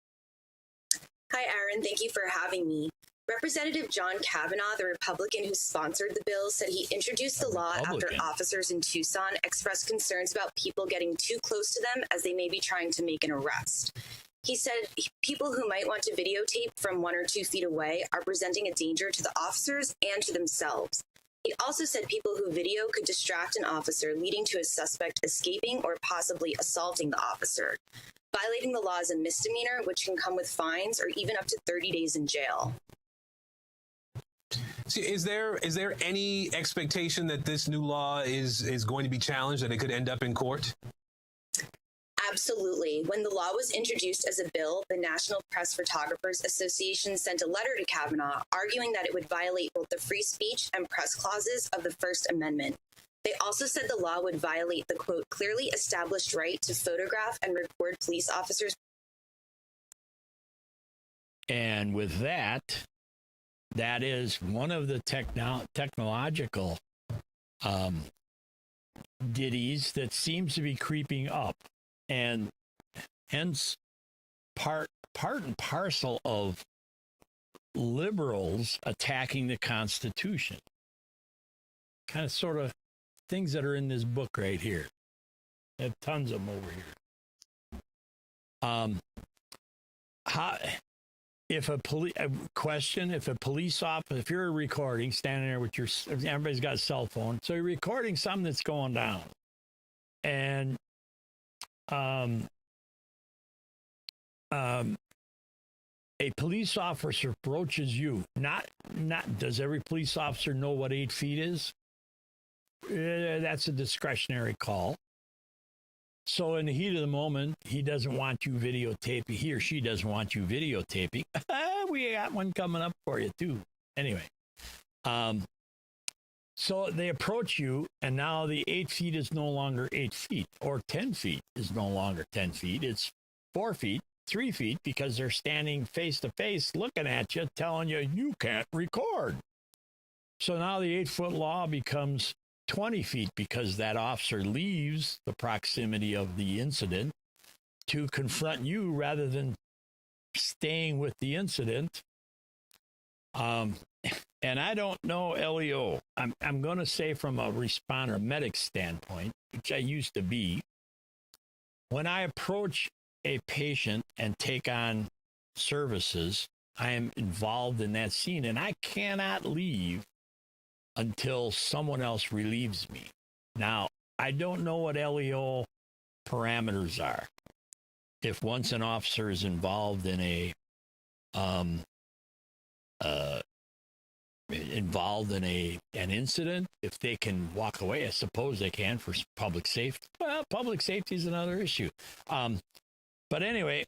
Hi, Aaron. Thank you for having me. Representative John Kavanaugh, the Republican who sponsored the bill, said he introduced the law after officers in Tucson expressed concerns about people getting too close to them as they may be trying to make an arrest. He said people who might want to videotape from 1 or 2 feet away are presenting a danger to the officers and to themselves. He also said people who video could distract an officer, leading to a suspect escaping or possibly assaulting the officer. Violating the law is a misdemeanor, which can come with fines or even up to 30 days in jail. See, is there any expectation that this new law is going to be challenged, that it could end up in court? Absolutely. When the law was introduced as a bill, the National Press Photographers Association sent a letter to Kavanaugh arguing that it would violate both the free speech and press clauses of the First Amendment. They also said the law would violate the, quote, clearly established right to photograph and record police officers. And with that is one of the technological ditties that seems to be creeping up, and hence part and parcel of liberals attacking the Constitution. Kind of sort of things that are in this book right here. I have tons of them over here. If a police officer, if you're recording, standing there with everybody's got a cell phone, so you're recording something that's going down, and a police officer approaches you. Not does every police officer know what 8 feet is? That's a discretionary call. So in the heat of the moment, he doesn't want you videotaping. He or she doesn't want you videotaping. We got one coming up for you too. Anyway, so they approach you, and now the 8 feet is no longer 8 feet, or 10 feet is no longer 10 feet. It's 4 feet, 3 feet, because they're standing face to face, looking at you, telling you you can't record. So now the 8-foot law becomes 20 feet because that officer leaves the proximity of the incident to confront you rather than staying with the incident. And I don't know, LEO, I'm going to say from a responder medic standpoint, which I used to be, when I approach a patient and take on services, I am involved in that scene, and I cannot leave until someone else relieves me. Now, I don't know what LEO parameters are. If once an officer is involved in an incident, if they can walk away, I suppose they can for public safety. Well, public safety is another issue. But anyway,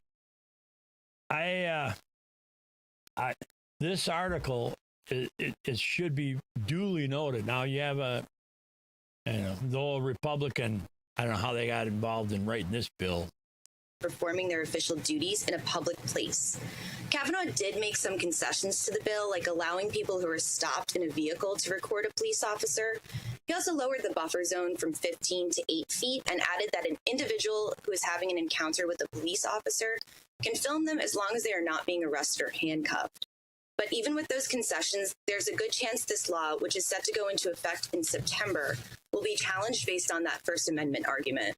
this article, it should be duly noted. Now you have the old Republican, I don't know how they got involved in writing this bill, performing their official duties in a public place. Kavanaugh did make some concessions to the bill, like allowing people who are stopped in a vehicle to record a police officer. He also lowered the buffer zone from 15 to 8 feet and added that an individual who is having an encounter with a police officer can film them as long as they are not being arrested or handcuffed. But even with those concessions, there's a good chance this law, which is set to go into effect in September, will be challenged based on that First Amendment argument.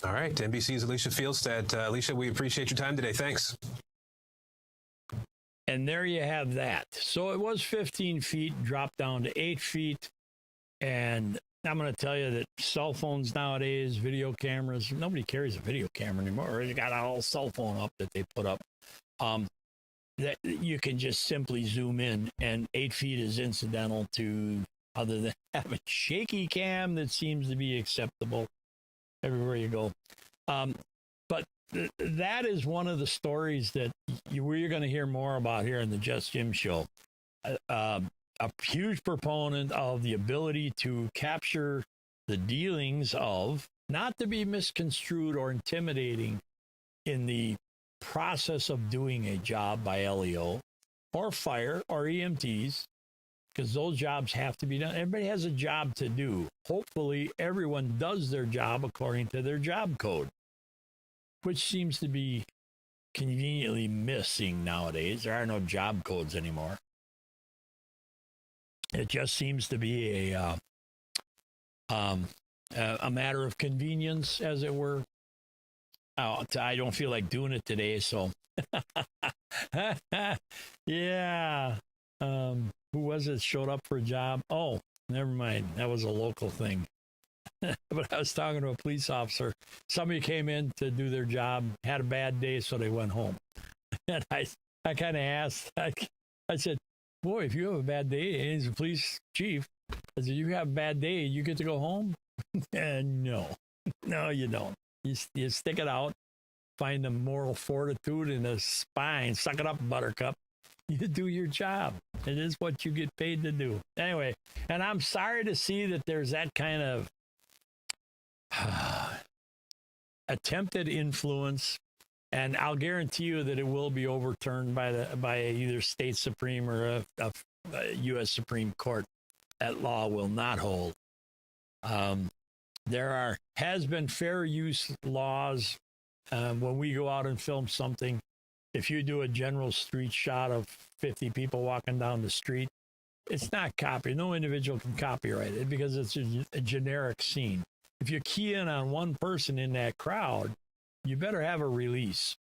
All right, NBC's Alicia Fieldstad. Alicia, we appreciate your time today. Thanks. And there you have that. So it was 15 feet, dropped down to 8 feet. And I'm going to tell you that cell phones nowadays, video cameras, nobody carries a video camera anymore. They got a whole cell phone up that they put up. That you can just simply zoom in, and 8 feet is incidental to, other than having shaky cam that seems to be acceptable everywhere you go. But that is one of the stories that we're going to hear more about here in the Just Jim Show. A huge proponent of the ability to capture the dealings of, not to be misconstrued or intimidating in the process of doing a job by LEO or fire or EMTs, because those jobs have to be done. Everybody has a job to do. Hopefully everyone does their job according to their job code, which seems to be conveniently missing nowadays. There are no job codes anymore. It just seems to be a matter of convenience, as it were. I don't feel like doing it today, so yeah. Who was it showed up for a job? Oh, never mind. That was a local thing. But I was talking to a police officer. Somebody came in to do their job, had a bad day, so they went home. And I kind of asked, I said, boy, if you have a bad day, and he's a police chief, I said, you have a bad day, you get to go home? And no, you don't. You stick it out, find the moral fortitude and the spine, suck it up, buttercup. You do your job. It is what you get paid to do. Anyway, and I'm sorry to see that there's that kind of attempted influence, and I'll guarantee you that it will be overturned by either state supreme or a U.S. Supreme Court. That law will not hold. There has been fair use laws. When we go out and film something, if you do a general street shot of 50 people walking down the street, it's not copy. No individual can copyright it because it's a generic scene. If you key in on one person in that crowd, you better have a release.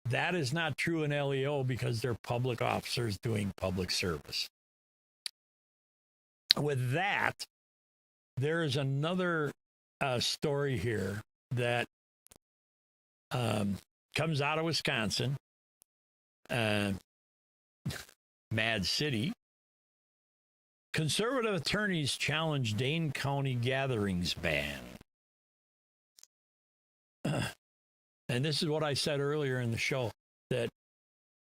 That is not true in LEO because they're public officers doing public service. With that, there is another story here that comes out of Wisconsin, Mad City. Conservative attorneys challenge Dane County gatherings ban. And this is what I said earlier in the show, that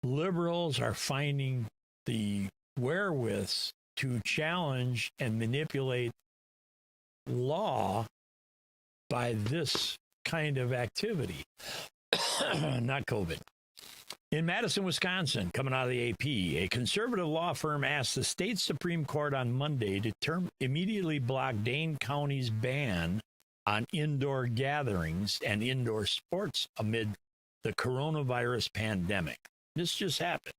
liberals are finding the wherewithal to challenge and manipulate law by this kind of activity. Not COVID. In Madison, Wisconsin, coming out of the AP, a conservative law firm asked the state Supreme Court on Monday to immediately block Dane County's ban on indoor gatherings and indoor sports amid the coronavirus pandemic. This just happened,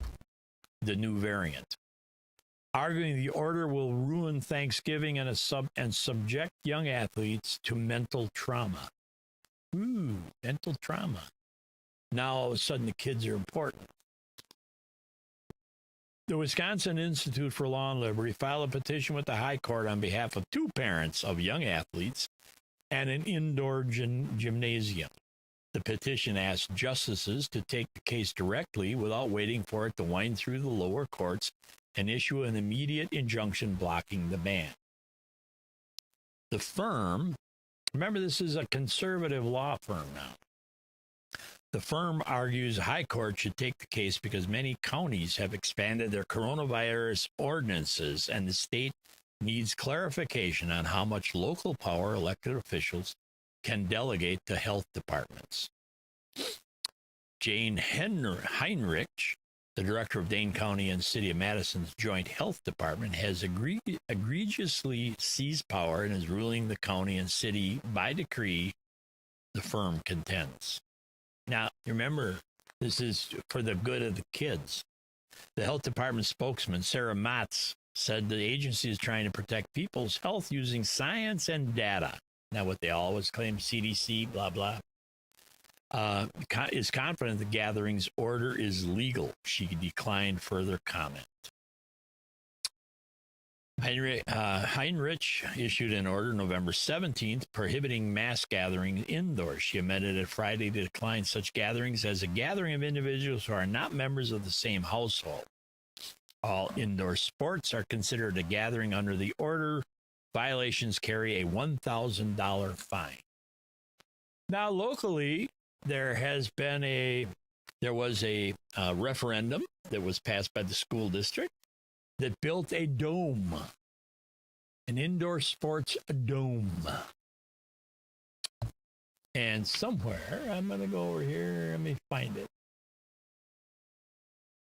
the new variant. Arguing the order will ruin Thanksgiving and subject young athletes to mental trauma. Ooh, mental trauma. Now, all of a sudden, the kids are important. The Wisconsin Institute for Law and Liberty filed a petition with the High Court on behalf of two parents of young athletes and an indoor gymnasium. The petition asked justices to take the case directly without waiting for it to wind through the lower courts and issue an immediate injunction blocking the ban. The firm, remember, this is a conservative law firm now. The firm argues High Court should take the case because many counties have expanded their coronavirus ordinances and the state needs clarification on how much local power elected officials can delegate to health departments. Jane Heinrich, the director of Dane County and City of Madison's Joint Health Department, has egregiously seized power and is ruling the county and city by decree, the firm contends. Now, remember, this is for the good of the kids. The health department spokesman, Sarah Matz, said the agency is trying to protect people's health using science and data. Now, what they always claim, CDC, blah, blah. is confident the gathering's order is legal. She declined further comment. Heinrich issued an order November 17th prohibiting mass gatherings indoors. She amended it Friday to decline such gatherings as a gathering of individuals who are not members of the same household. All indoor sports are considered a gathering under the order. Violations carry a $1,000 fine. Now, locally, there was a referendum that was passed by the school district that built a dome, an indoor sports dome. And somewhere, I'm going to go over here, let me find it.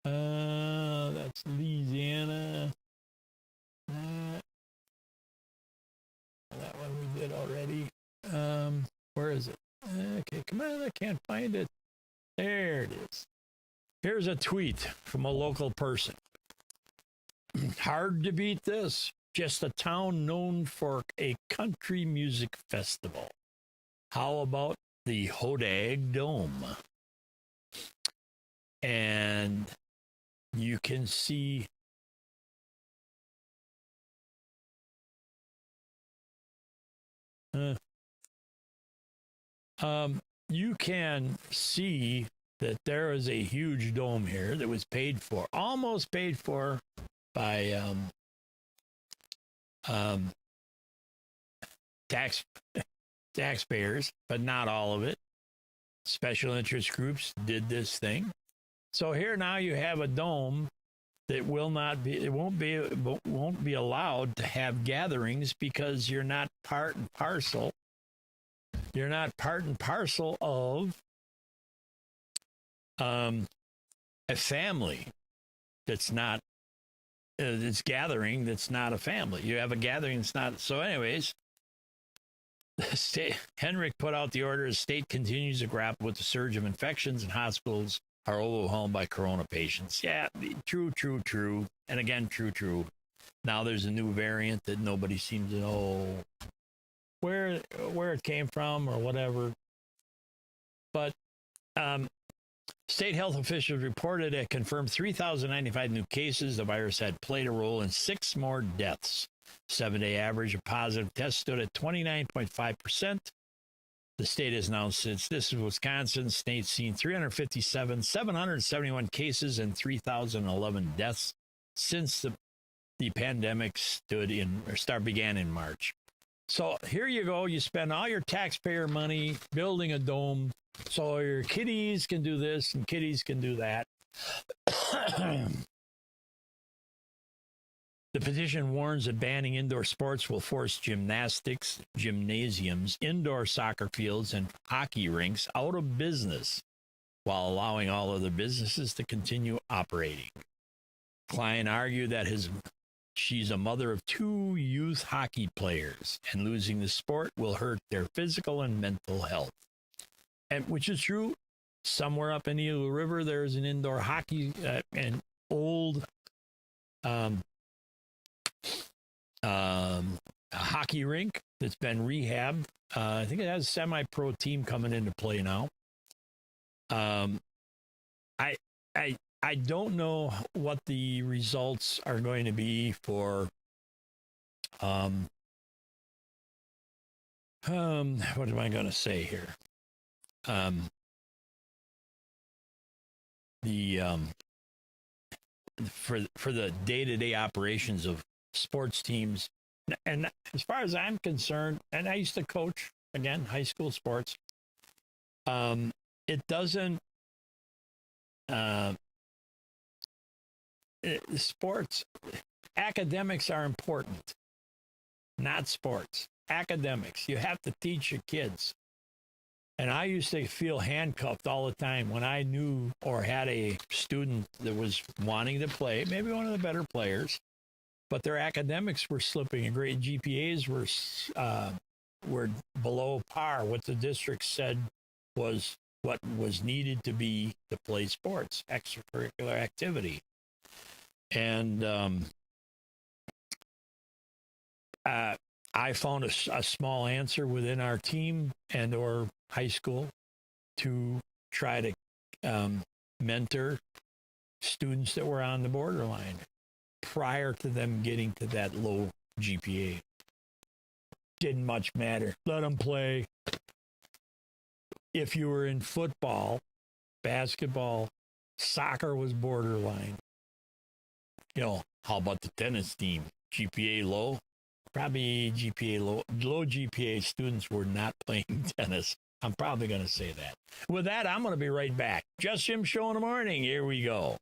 That's Louisiana. That one we did already. Where is it? Okay, come on, I can't find it. There it is. Here's a tweet from a local person. Hard to beat this. Just a town known for a country music festival. How about the Hodag Dome? And you can see you can see that there is a huge dome here that was almost paid for by taxpayers, but not all of it. Special interest groups did this thing. So here now you have a dome that won't be allowed to have gatherings because you're not part and parcel. You're not part and parcel of a family that's not this gathering that's not a family. You have a gathering that's not. So anyways, Henrik put out the order as state continues to grapple with the surge of infections and hospitals are overwhelmed by corona patients. Yeah, true. And again, true. Now there's a new variant that nobody seems to know where it came from or whatever. But state health officials reported it confirmed 3,095 new cases. The virus had played a role in 6 more deaths. 7-day average of positive tests stood at 29.5%. The state has announced since this is Wisconsin, state's seen 771 cases and 3,011 deaths since the pandemic began in March. So here you go. You spend all your taxpayer money building a dome so your kiddies can do this and kiddies can do that. The petition warns that banning indoor sports will force gymnastics, gymnasiums, indoor soccer fields, and hockey rinks out of business while allowing all other businesses to continue operating. Klein argued that she's a mother of 2 youth hockey players, and losing the sport will hurt their physical and mental health. And which is true. Somewhere up in Eagle River, there's an indoor hockey, an old hockey rink that's been rehabbed. I think it has a semi-pro team coming into play now. I don't know what the results are going to be for what am I going to say here? For the day-to-day operations of sports teams, and as far as I'm concerned, and I used to coach again high school sports, it doesn't sports academics are important, not sports. Academics, you have to teach your kids. And I used to feel handcuffed all the time when I knew or had a student that was wanting to play, maybe one of the better players, but their academics were slipping and grade GPAs were below par. What the district said was what was needed to be to play sports, extracurricular activity. And I found a small answer within our team and or high school to try to mentor students that were on the borderline prior to them getting to that low GPA. Didn't much matter. Let them play. If you were in football, basketball, soccer was borderline. You know, how about the tennis team? GPA low? Probably GPA low. Low GPA students were not playing tennis. I'm probably going to say that. With that, I'm going to be right back. Just Jim Show in the morning. Here we go.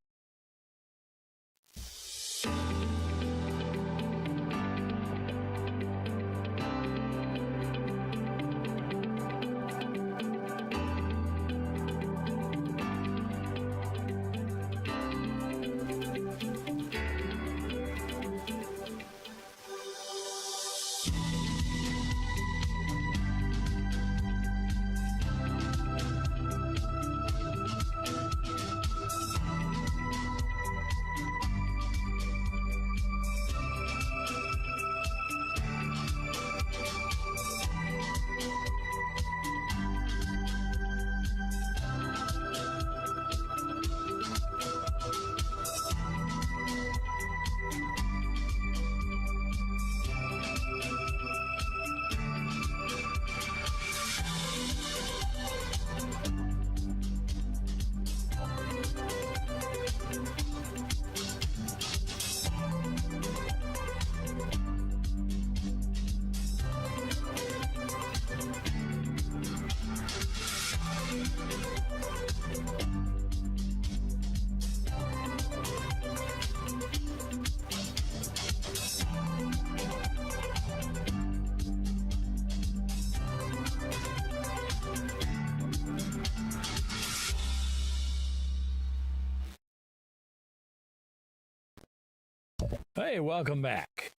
Hey, welcome back.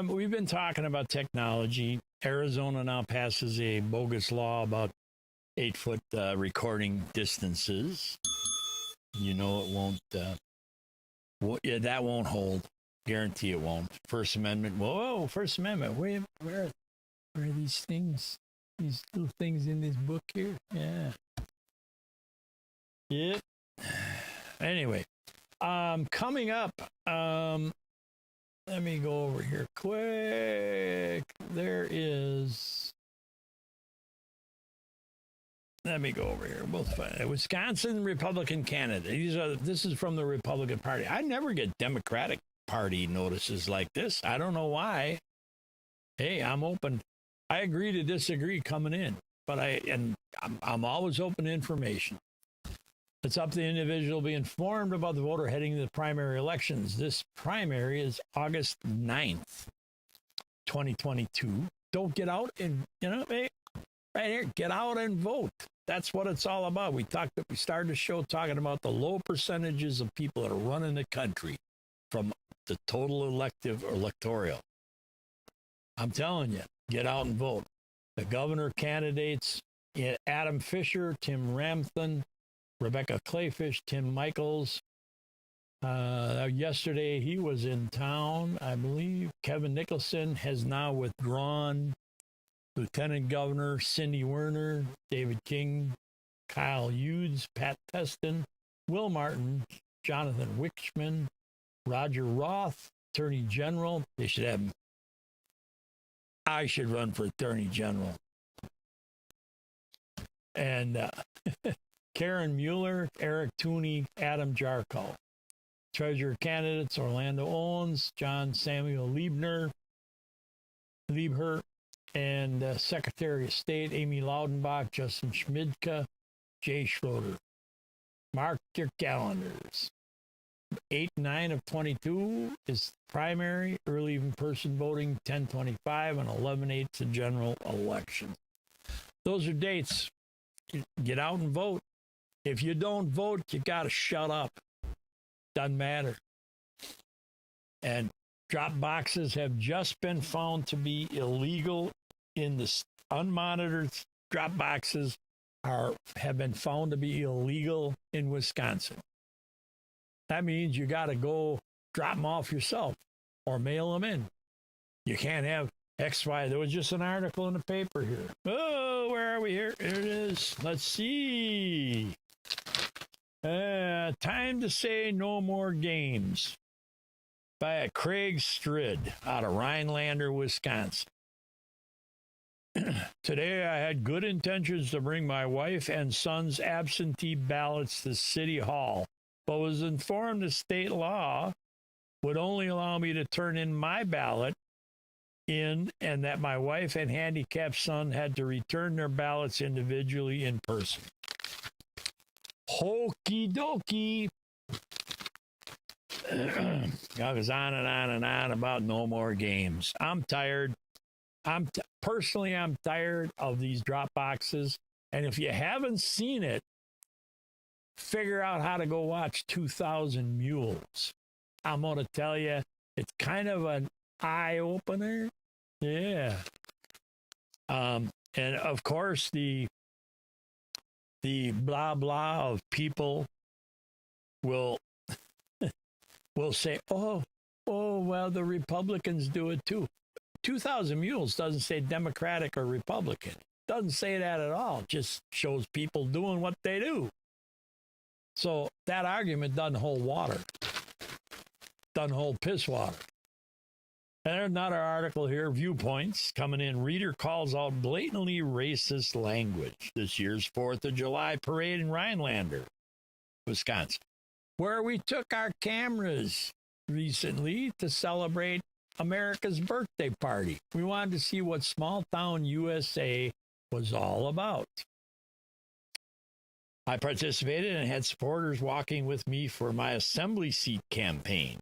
We've been talking about technology. Arizona now passes a bogus law about 8-foot recording distances. You know it won't. That won't hold. Guarantee it won't. First Amendment. Whoa, First Amendment. Where are these things? These little things in this book here? Yeah. Yep. Anyway. Coming up, let me go over here quick. There is, let me go over here. We'll find it. Wisconsin Republican candidate. This is from the Republican Party. I never get Democratic Party notices like this. I don't know why. Hey, I'm open. I agree to disagree coming in, but I'm always open to information. It's up to the individual to be informed about the voter heading to the primary elections. This primary is August 9th, 2022. Don't get out and, right here, get out and vote. That's what it's all about. We started the show talking about the low percentages of people that are running the country from the total electoral. I'm telling you, get out and vote. The governor candidates, Adam Fisher, Tim Ramthun, Rebecca Clayfish, Tim Michaels. Yesterday he was in town, I believe. Kevin Nicholson has now withdrawn. Lieutenant Governor Cindy Werner, David King, Kyle Hughes, Pat Teston, Will Martin, Jonathan Wichman, Roger Roth, Attorney General. They should have him. I should run for Attorney General. And Karen Mueller, Eric Tooney, Adam Jarko. Treasurer candidates, Orlando Owens, John Samuel Liebher, and Secretary of State, Amy Loudenbach, Justin Schmidtka, Jay Schroeder. Mark your calendars. 8-9 of 22 is primary, early in-person voting, 10/25, and 11/8 the general election. Those are dates. Get out and vote. If you don't vote, you got to shut up. Doesn't matter. And drop boxes have just been found to be illegal in the unmonitored drop boxes have been found to be illegal in Wisconsin. That means you got to go drop them off yourself or mail them in. You can't have XY. There was just an article in the paper here. Oh, where are we here? Here it is. Let's see. Time to say no more games by Craig Strid out of Rhinelander, Wisconsin. Today I had good intentions to bring my wife and son's absentee ballots to City Hall, but was informed the state law would only allow me to turn in my ballot in, and that my wife and handicapped son had to return their ballots individually in person. Hokey dokey. I was on and on and on about no more games. I'm tired. Personally, I'm tired of these drop boxes. And if you haven't seen it, figure out how to go watch 2,000 Mules. I'm going to tell you, it's kind of an eye-opener. Yeah. And of course, the blah blah of people will say, oh, well, the Republicans do it too. 2,000 Mules doesn't say Democratic or Republican. Doesn't say that at all. It just shows people doing what they do. So that argument doesn't hold water. Doesn't hold piss water. And there's another article here, Viewpoints, coming in. Reader calls out blatantly racist language. This year's 4th of July parade in Rhinelander, Wisconsin, where we took our cameras recently to celebrate America's birthday party. We wanted to see what small town USA was all about. I participated and had supporters walking with me for my assembly seat campaign.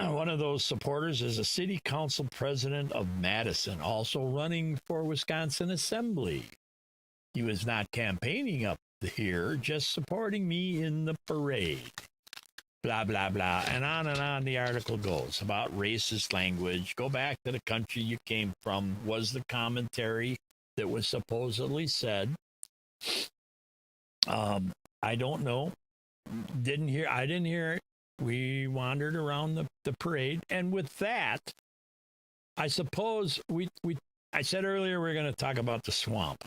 One of those supporters is a city council president of Madison, also running for Wisconsin Assembly. He was not campaigning up here, just supporting me in the parade. Blah, blah, blah. And on the article goes about racist language. Go back to the country you came from, was the commentary that was supposedly said. I don't know. I didn't hear it. We wandered around the parade. And with that, I suppose I said earlier we're going to talk about the swamp.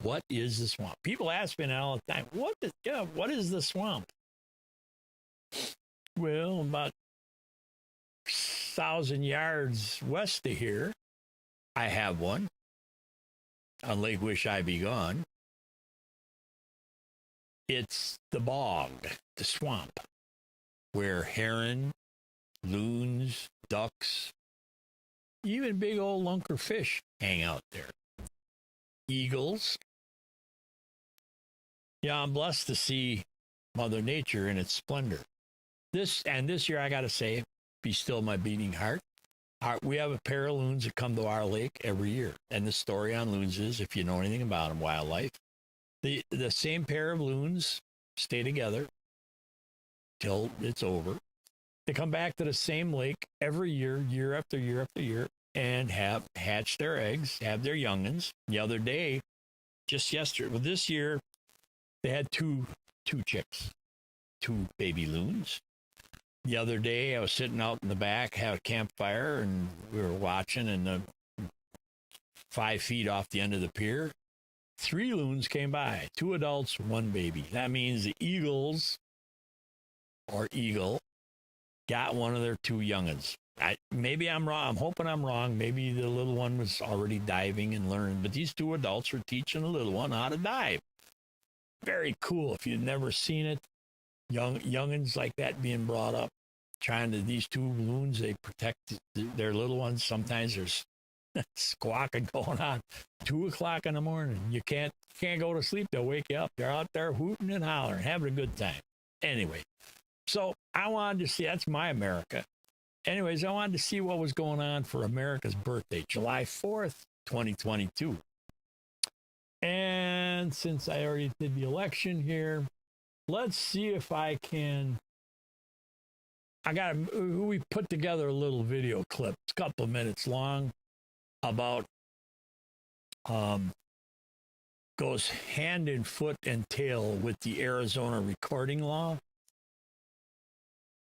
What is the swamp? People ask me that all the time. What is the swamp? Well, about 1,000 yards west of here, I have one on Lake Wish I Be Gone. It's the bog, the swamp, where heron, loons, ducks, even big old lunker fish hang out there. Eagles. Yeah, I'm blessed to see Mother Nature in its splendor. This year, I got to say, be still my beating heart. We have a pair of loons that come to our lake every year. And the story on loons is, if you know anything about them, wildlife, the same pair of loons stay together till it's over. They come back to the same lake every year, year after year after year, and hatch their eggs, have their youngins. The other day, just yesterday, well, this year, they had two chicks, two baby loons. The other day, I was sitting out in the back, had a campfire, and we were watching, and 5 feet off the end of the pier, 3 loons came by, 2 adults, 1 baby. That means the eagles, or eagle, got one of their 2 youngins. Maybe I'm wrong. I'm hoping I'm wrong. Maybe the little one was already diving and learning, but these 2 adults were teaching the little one how to dive. Very cool. If you've never seen it, youngins like that being brought up, these 2 loons, they protect their little ones. Sometimes there's squawking going on 2:00 in the morning. You can't go to sleep. They'll wake you up. They're out there hooting and hollering, having a good time. Anyway, so I wanted to see, that's my America. Anyways, I wanted to see what was going on for America's birthday, July 4th, 2022. And since I already did the election here, let's see if I can. We put together a little video clip, it's a couple of minutes long, about goes hand in foot and tail with the Arizona recording law.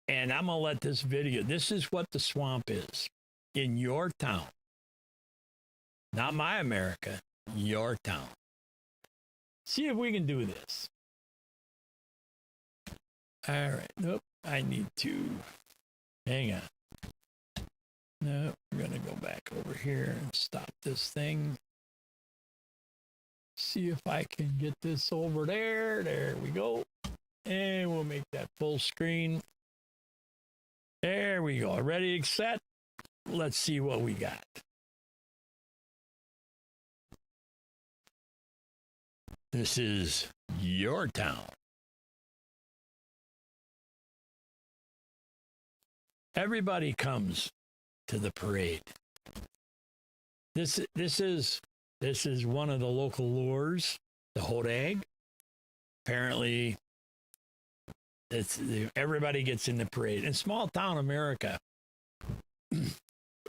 And I'm going to let this is what the swamp is. in your town. Not my America, your town. See if we can do this. All right. Nope. I need to. Hang on. No, we're going to go back over here and stop this thing. See if I can get this over there. There we go. And we'll make that full screen. There we go. Ready, set. Let's see what we got. This is your town. Everybody comes to the parade. This is one of the local lures, the Hodag. Apparently, everybody gets in the parade. In small town America,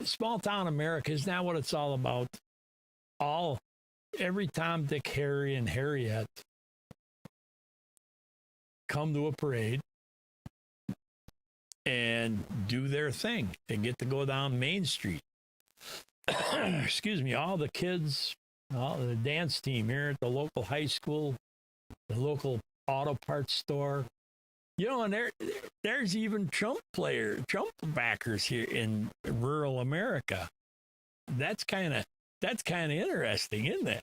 small town America is not what it's all about. Every Tom, Dick, Harry, and Harriet come to a parade and do their thing. They get to go down Main Street. Excuse me, all the kids, all the dance team here at the local high school, the local auto parts store. You know, and there's even Trump backers here in rural America. That's kind of interesting, isn't it?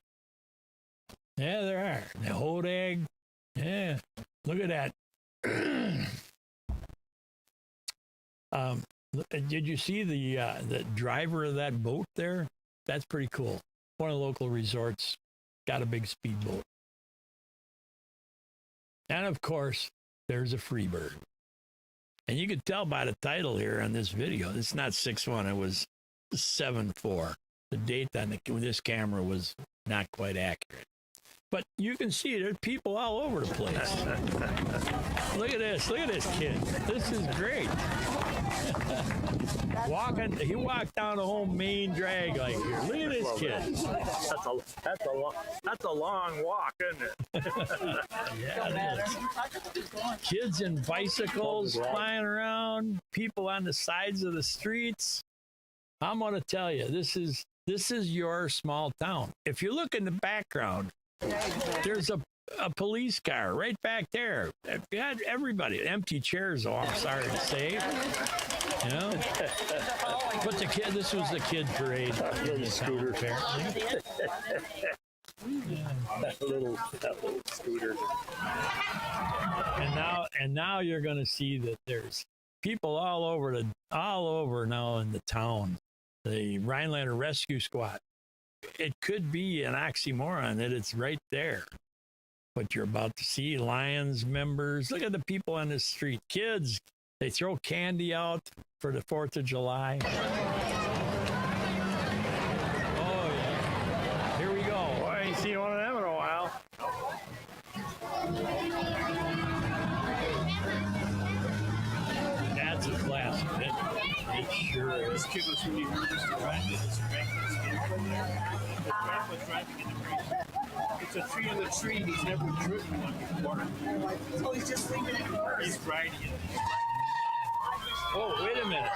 Yeah, there are. The Hodag. Yeah, look at that. Did you see the driver of that boat there? That's pretty cool. One of the local resorts got a big speedboat. And of course, there's a Freebird. And you could tell by the title here on this video, it's not 6-1, it was 7-4. The date on this camera was not quite accurate. But you can see there's people all over the place. Look at this kid. This is great. He walked down the whole main drag like here. Look at this kid. That's a long walk, isn't it? Yeah, it is. Kids and bicycles flying around, people on the sides of the streets. I'm going to tell you, this is your small town. If you look in the background, there's a police car right back there. You had everybody, empty chairs. Oh, I'm sorry to say. You know, but this was the kid parade. Little scooter, apparently. That little scooter. And now you're going to see that there's people all over now in the town. The Rhinelander Rescue Squad. It could be an oxymoron that it's right there. But you're about to see Lions members. Look at the people on the street. Kids, they throw candy out for the 4th of July. Oh, yeah. Here we go. I ain't seen one of them in a while. That's a classic. It sure is. This kid was really nervous to ride with his crank. The crank was driving in the tree. It's a tree in the tree. He's never driven one before. So he's just leaving it. He's riding it. Oh, wait a minute.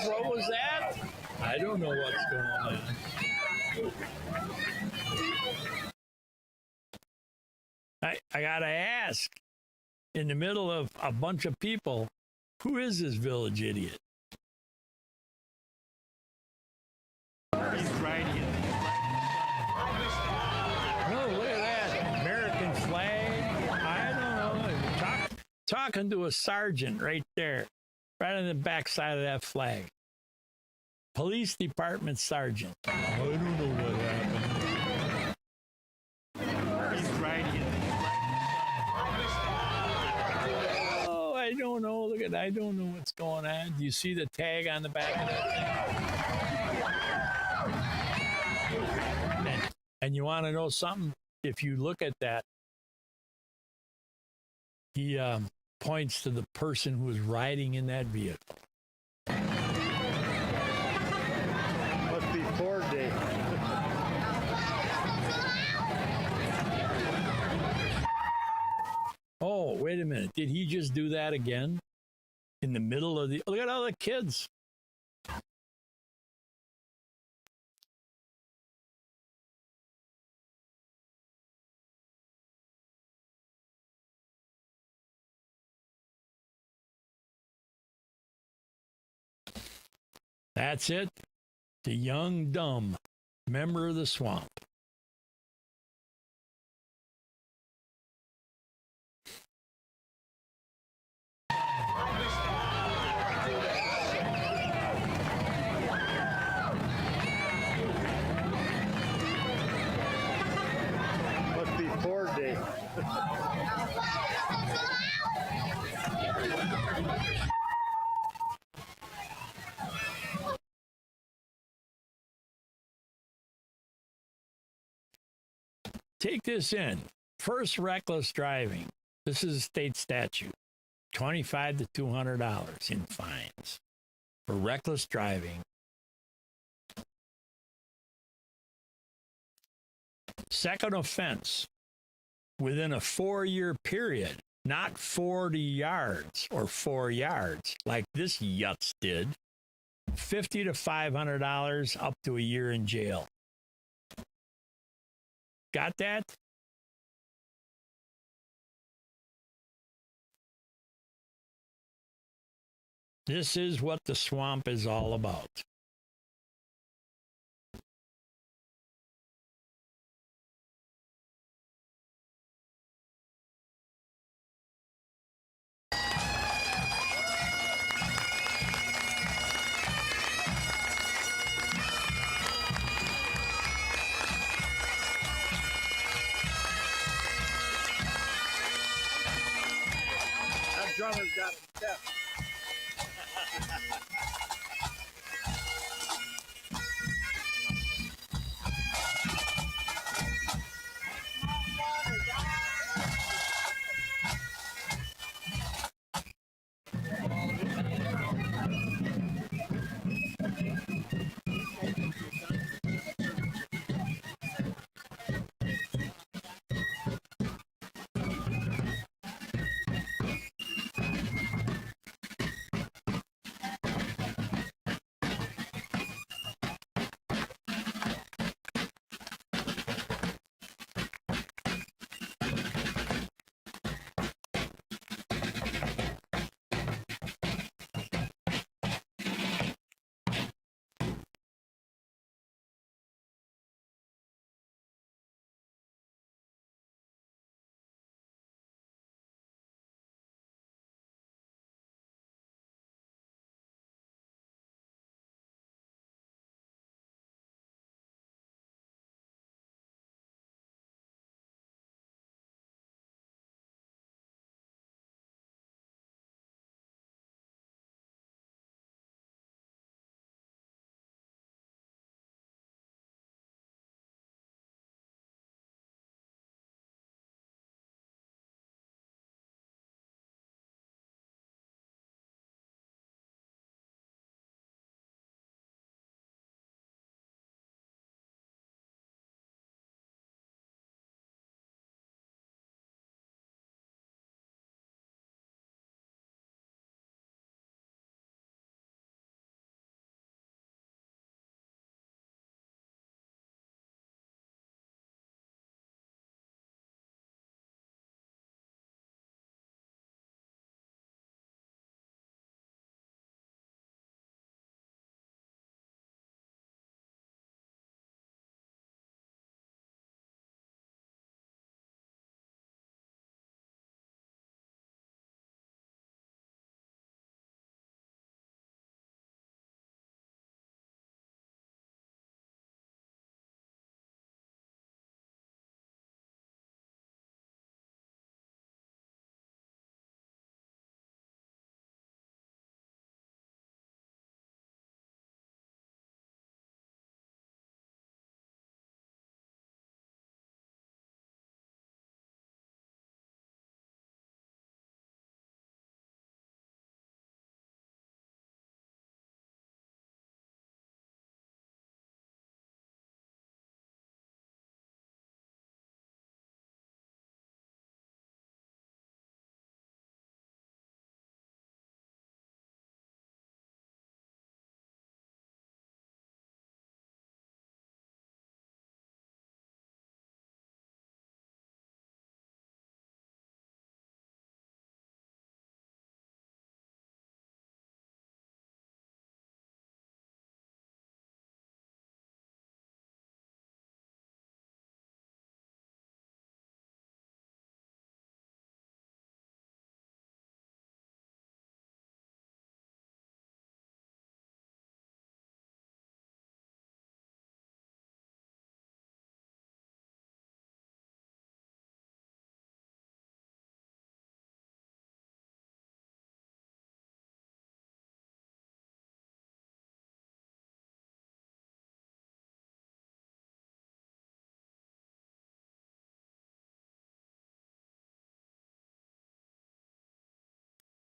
What was that? I don't know what's going on. I gotta ask, in the middle of a bunch of people, who is this village idiot? He's riding it. Oh, look at that. American flag. I don't know. Talking to a sergeant right there, right on the backside of that flag. Police department sergeant. I don't know what happened. He's riding it. Oh, I don't know. Look at that. I don't know what's going on. Do you see the tag on the back of that thing? And you want to know something? If you look at that, he points to the person who was riding in that vehicle. Must be Ford Day. Oh, wait a minute. Did he just do that again? In the middle of the... Look at all the kids. That's it. The young, dumb member of the swamp. Must be 4-day. Take this in. First, reckless driving. This is a state statute. $25 to $200 in fines for reckless driving. Second offense, within a 4-year period, not 40 yards or 4 yards like this yutz did, $50 to $500 up to a year in jail. Got that? This is what the swamp is all about. That drummer's got a step.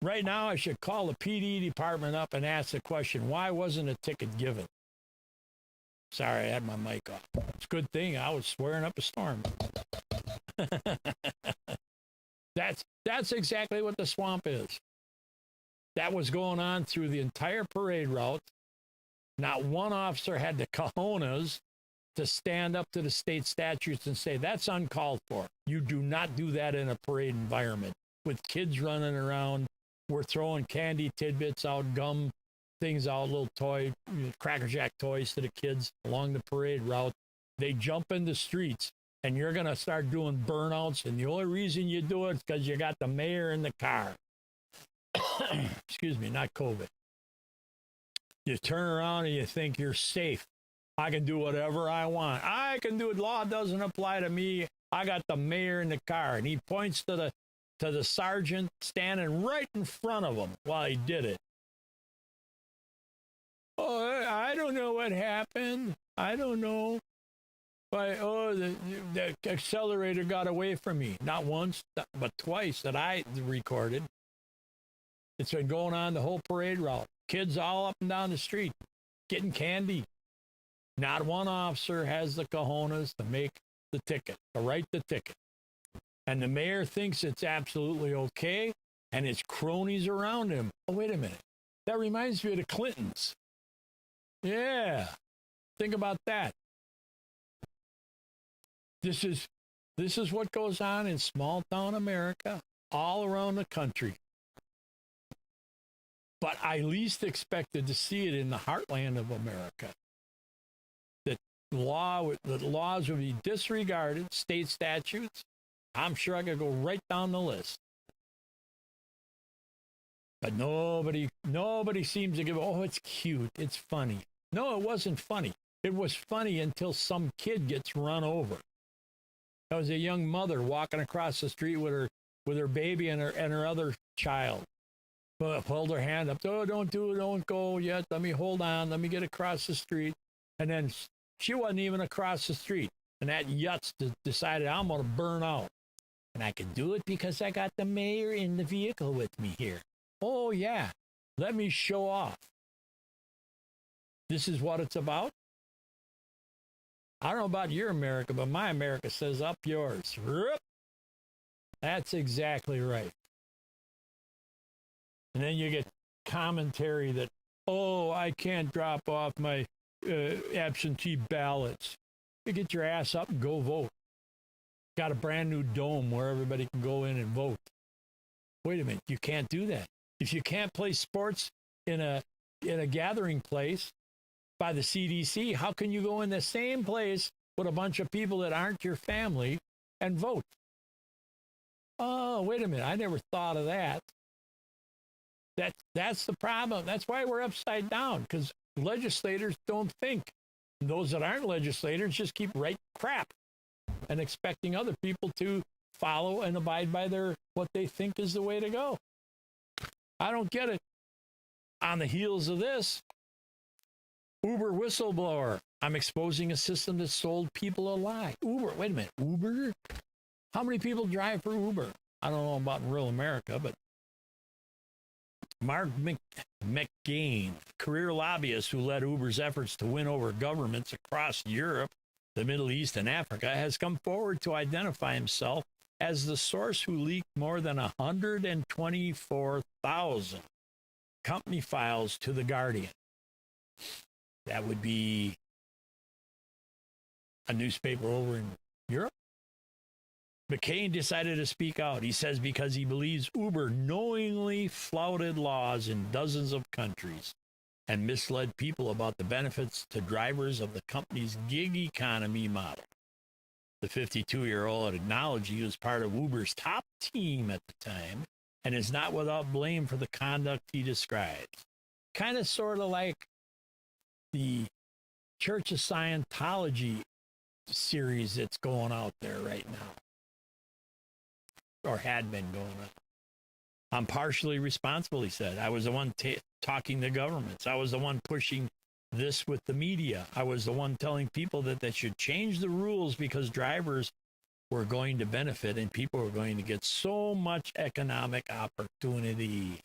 Right now, I should call the PD department up and ask the question, why wasn't a ticket given? Sorry, I had my mic off. It's a good thing I was swearing up a storm. That's exactly what the swamp is. That was going on through the entire parade route. Not one officer had the cojones to stand up to the state statutes and say, that's uncalled for. You do not do that in a parade environment with kids running around. We're throwing candy tidbits out, gum things out, little toy, Cracker Jack toys to the kids along the parade route. They jump in the streets, and you're going to start doing burnouts. And the only reason you do it is because you got the mayor in the car. Excuse me, not COVID. You turn around and you think you're safe. I can do whatever I want. I can do it. Law doesn't apply to me. I got the mayor in the car. And he points to the sergeant standing right in front of him while he did it. Oh, I don't know what happened. I don't know. But, the accelerator got away from me. Not once, but twice that I recorded. It's been going on the whole parade route. Kids all up and down the street getting candy. Not one officer has the cojones to make the ticket, to write the ticket. And the mayor thinks it's absolutely okay, and his cronies around him. Oh, wait a minute. That reminds me of the Clintons. Yeah. Think about that. This is what goes on in small town America, all around the country. But I least expected to see it in the heartland of America. The laws would be disregarded, state statutes. I'm sure I could go right down the list. But nobody seems to give, oh, it's cute, it's funny. No, it wasn't funny. It was funny until some kid gets run over. That was a young mother walking across the street with her baby and her other child. Held her hand up. Oh, don't do it. Don't go yet. Let me hold on. Let me get across the street. And then she wasn't even across the street. And that yutz decided, I'm going to burn out. And I can do it because I got the mayor in the vehicle with me here. Oh, yeah. Let me show off. This is what it's about. I don't know about your America, but my America says up yours. That's exactly right. And then you get commentary that, oh, I can't drop off my absentee ballots. You get your ass up and go vote. Got a brand new dome where everybody can go in and vote. Wait a minute, you can't do that. If you can't play sports in a gathering place by the CDC, how can you go in the same place with a bunch of people that aren't your family and vote? Oh, wait a minute, I never thought of that. That's the problem. That's why we're upside down, because legislators don't think. Those that aren't legislators just keep writing crap and expecting other people to follow and abide by what they think is the way to go. I don't get it. On the heels of this, Uber whistleblower. I'm exposing a system that sold people a lie. Uber, wait a minute, Uber? How many people drive for Uber? I don't know about in real America, but Mark McGain, career lobbyist who led Uber's efforts to win over governments across Europe, the Middle East, and Africa, has come forward to identify himself as the source who leaked more than 124,000 company files to The Guardian. That would be a newspaper over in Europe. McCain decided to speak out. He says because he believes Uber knowingly flouted laws in dozens of countries and misled people about the benefits to drivers of the company's gig economy model. The 52-year-old acknowledged he was part of Uber's top team at the time and is not without blame for the conduct he describes. Kind of sort of like the Church of Scientology series that's going out there right now, or had been going on. I'm partially responsible, he said. I was the one talking to governments. I was the one pushing this with the media. I was the one telling people that they should change the rules because drivers were going to benefit and people were going to get so much economic opportunity.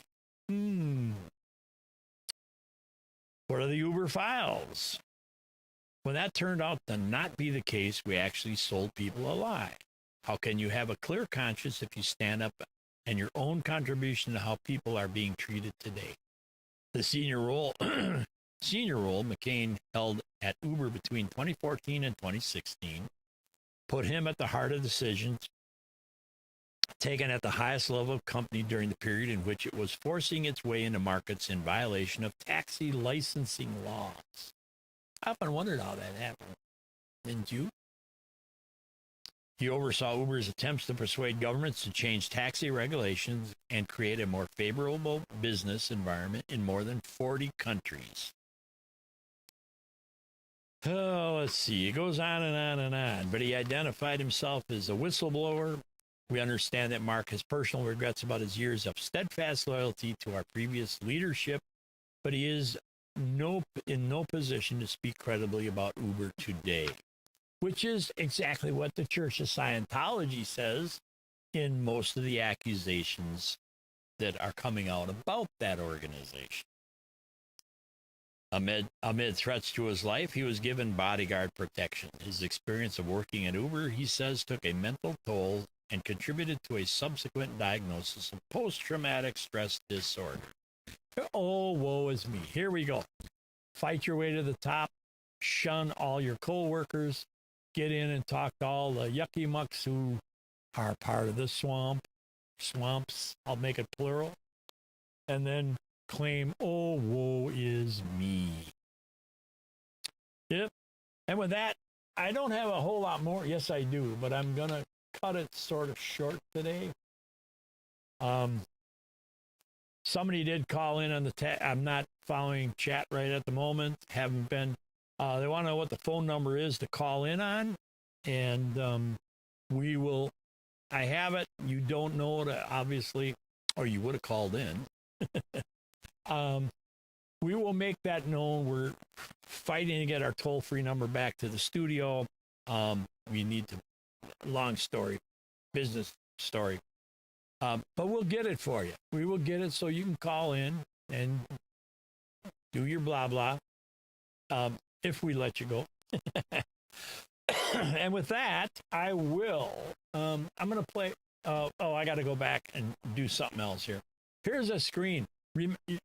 What are the Uber files? When that turned out to not be the case, we actually sold people a lie. How can you have a clear conscience if you stand up and your own contribution to how people are being treated today? The senior role McCain held at Uber between 2014 and 2016 put him at the heart of decisions taken at the highest level of company during the period in which it was forcing its way into markets in violation of taxi licensing laws. I often wondered how that happened. Didn't you? He oversaw Uber's attempts to persuade governments to change taxi regulations and create a more favorable business environment in more than 40 countries. Oh, let's see. It goes on and on and on. But he identified himself as a whistleblower. We understand that Mark has personal regrets about his years of steadfast loyalty to our previous leadership, but he is in no position to speak credibly about Uber today, which is exactly what the Church of Scientology says in most of the accusations that are coming out about that organization. Amid threats to his life, he was given bodyguard protection. His experience of working at Uber, he says, took a mental toll and contributed to a subsequent diagnosis of post-traumatic stress disorder. Oh, woe is me. Here we go. Fight your way to the top. Shun all your co-workers. Get in and talk to all the yucky mucks who are part of the swamps. I'll make it plural. And then claim, oh, woe is me. Yep. And with that, I don't have a whole lot more. Yes, I do, but I'm going to cut it sort of short today. Somebody did call in on the I'm not following chat right at the moment. Haven't been. They want to know what the phone number is to call in on, and we will. I have it. You don't know it, obviously, or you would have called in. We will make that known. We're fighting to get our toll-free number back to the studio. We need to. Long story, business story. But we'll get it for you. We will get it so you can call in and do your blah, blah, if we let you go. And with that, I will. I'm going to play. I got to go back and do something else here. Here's a screen.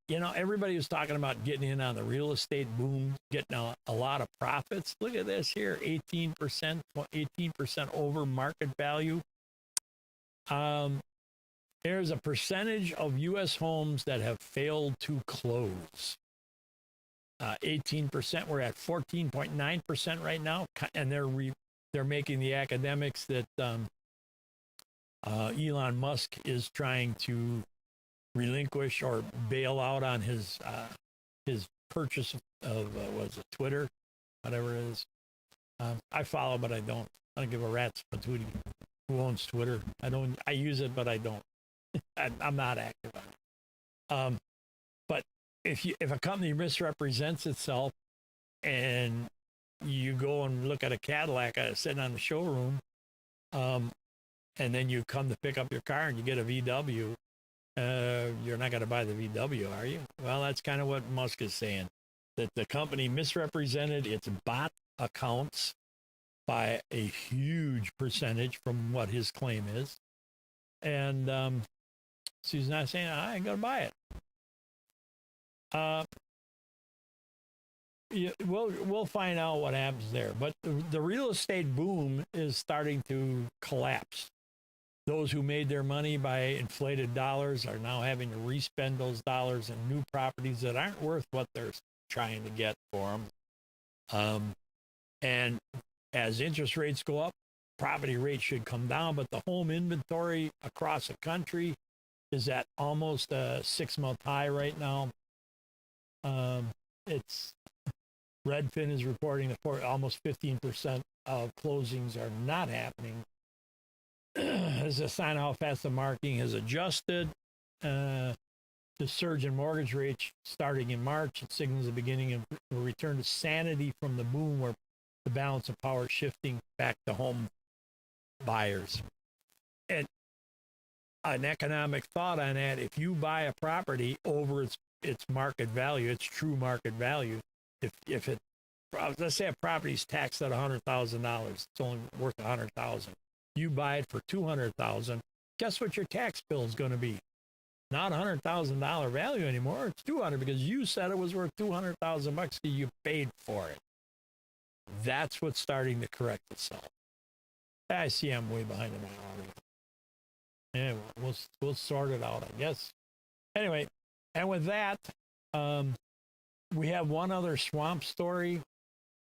Everybody was talking about getting in on the real estate boom, getting a lot of profits. Look at this here, 18% over market value. There's a percentage of U.S. homes that have failed to close. 18%. We're at 14.9% right now, and they're making the academics that Elon Musk is trying to relinquish or bail out on his purchase of Twitter, whatever it is. I follow, but I don't give a rat's patootie who owns Twitter. I use it, but I don't. I'm not active on it. But if a company misrepresents itself and you go and look at a Cadillac sitting on the showroom, and then you come to pick up your car and you get a VW, you're not going to buy the VW, are you? Well, that's kind of what Musk is saying, that the company misrepresented its bot accounts by a huge percentage from what his claim is. And so he's not saying, I ain't going to buy it. We'll find out what happens there. But the real estate boom is starting to collapse. Those who made their money by inflated dollars are now having to respend those dollars in new properties that aren't worth what they're trying to get for them. And as interest rates go up, property rates should come down, but the home inventory across the country is at almost a 6-month high right now. Redfin is reporting that almost 15% of closings are not happening. As a sign of how fast the market has adjusted. The surge in mortgage rates starting in March, it signals the beginning of a return to sanity from the boom where the balance of power shifting back to home buyers. And an economic thought on that. If you buy a property over its market value, its true market value, if it, let's say a property's taxed at $100,000, it's only worth $100,000. You buy it for $200,000. Guess what your tax bill is going to be? Not $100,000 value anymore. It's $200 because you said it was worth $200,000 because you paid for it. That's what's starting to correct itself. I see I'm way behind in my audience. Yeah, we'll sort it out, I guess. Anyway, and with that, we have one other swamp story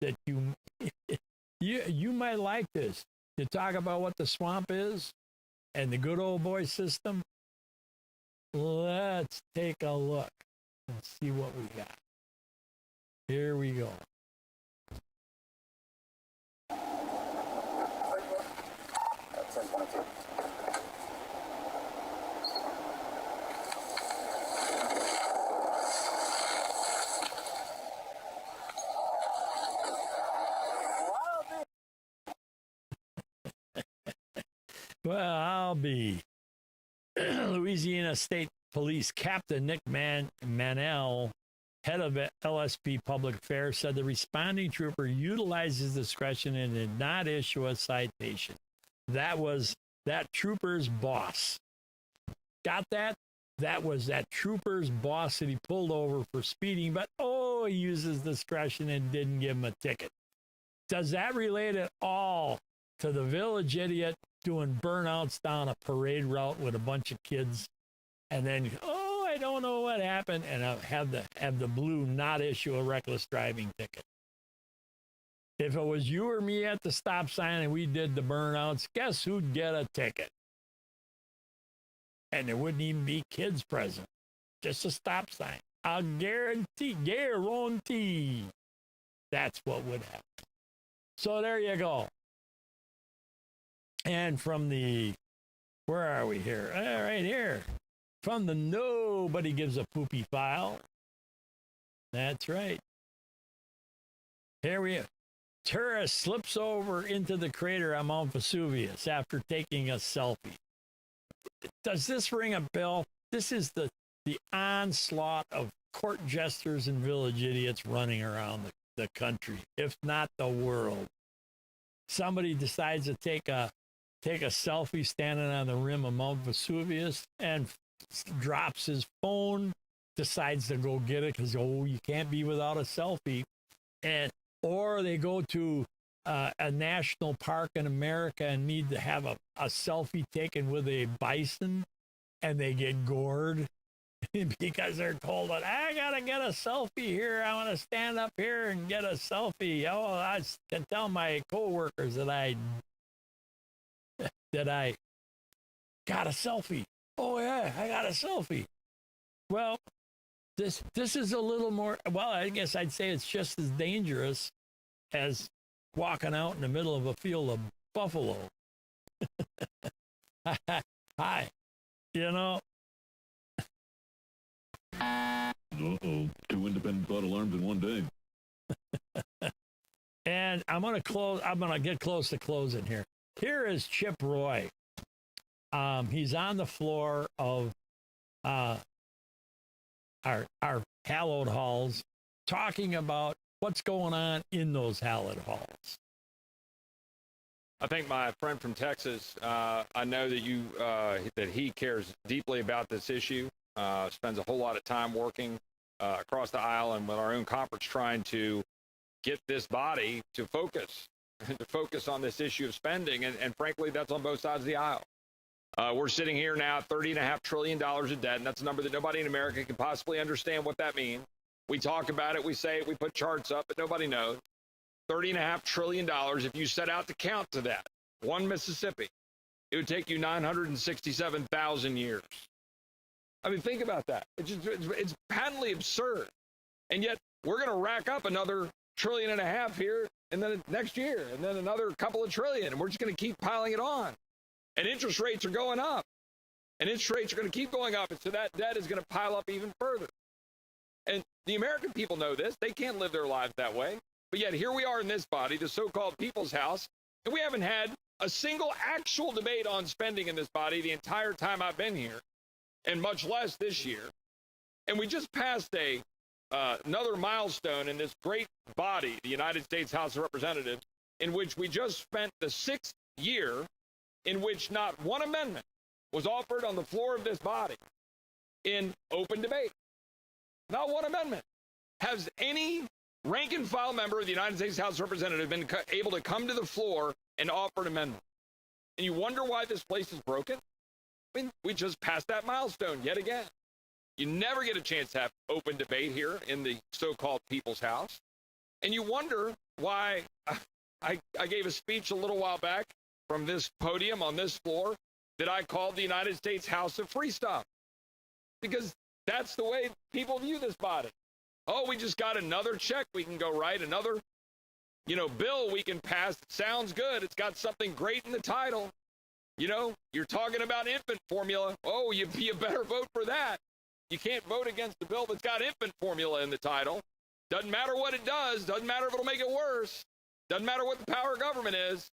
that you might like this. You talk about what the swamp is and the good old boy system. Let's take a look and see what we got. Here we go. Well, I'll be. Louisiana State Police Captain Nick Manel, head of LSP Public Affairs, said the responding trooper utilizes discretion and did not issue a citation. That was that trooper's boss. Got that? That was that trooper's boss that he pulled over for speeding, but he uses discretion and didn't give him a ticket. Does that relate at all to the village idiot doing burnouts down a parade route with a bunch of kids, and then I don't know what happened, and have the blue not issue a reckless driving ticket? If it was you or me at the stop sign and we did the burnouts, guess who'd get a ticket? And there wouldn't even be kids present, just a stop sign. I'll guarantee. That's what would happen. So there you go. And from where are we here? Right here. From the Nobody Gives a Poopy file. That's right. Here we are. Tourist slips over into the crater on Mount Vesuvius after taking a selfie. Does this ring a bell? This is the onslaught of court jesters and village idiots running around the country, if not the world. Somebody decides to take a selfie standing on the rim of Mount Vesuvius and drops his phone, decides to go get it because, you can't be without a selfie. Or they go to a national park in America and need to have a selfie taken with a bison, and they get gored because they're told that I gotta get a selfie here. I want to stand up here and get a selfie. I can tell my coworkers that I got a selfie. Oh yeah, I got a selfie. Well, this is a little more. Well, I guess I'd say it's just as dangerous as walking out in the middle of a field of buffalo. Hi, Uh-oh, 2 independent thought alarms in one day. And I'm going to get close to closing here. Here is Chip Roy. He's on the floor of our hallowed halls, talking about what's going on in those hallowed halls. I think my friend from Texas, I know that he cares deeply about this issue, spends a whole lot of time working across the aisle and with our own conference trying to get this body to focus on this issue of spending. And frankly, that's on both sides of the aisle. We're sitting here now at $30.5 trillion of debt, and that's a number that nobody in America can possibly understand what that means. We talk about it, we say it, we put charts up, but nobody knows. $30.5 trillion, if you set out to count to that, one Mississippi, it would take you 967,000 years. I mean, think about that. It's patently absurd. And yet, we're going to rack up another $1.5 trillion here, and then next year, and then another couple of trillion, and we're just going to keep piling it on. And interest rates are going up. And interest rates are going to keep going up, and so that debt is going to pile up even further. And the American people know this. They can't live their lives that way. But yet here we are in this body, the so-called People's House, and we haven't had a single actual debate on spending in this body the entire time I've been here, and much less this year. And we just passed another milestone in this great body, the United States House of Representatives, in which we just spent the 6th year in which not one amendment was offered on the floor of this body in open debate. Not one amendment. Has any rank and file member of the United States House of Representatives been able to come to the floor and offer an amendment? And you wonder why this place is broken? I mean, we just passed that milestone yet again. You never get a chance to have open debate here in the so-called People's House. And you wonder why I gave a speech a little while back from this podium on this floor that I called the United States House of Free Stuff. Because that's the way people view this body. Oh, we just got another check we can go write, another, bill we can pass. It sounds good. It's got something great in the title. You're talking about infant formula. Oh, you better vote for that. You can't vote against the bill that's got infant formula in the title. Doesn't matter what it does. Doesn't matter if it'll make it worse. Doesn't matter what the power of government is.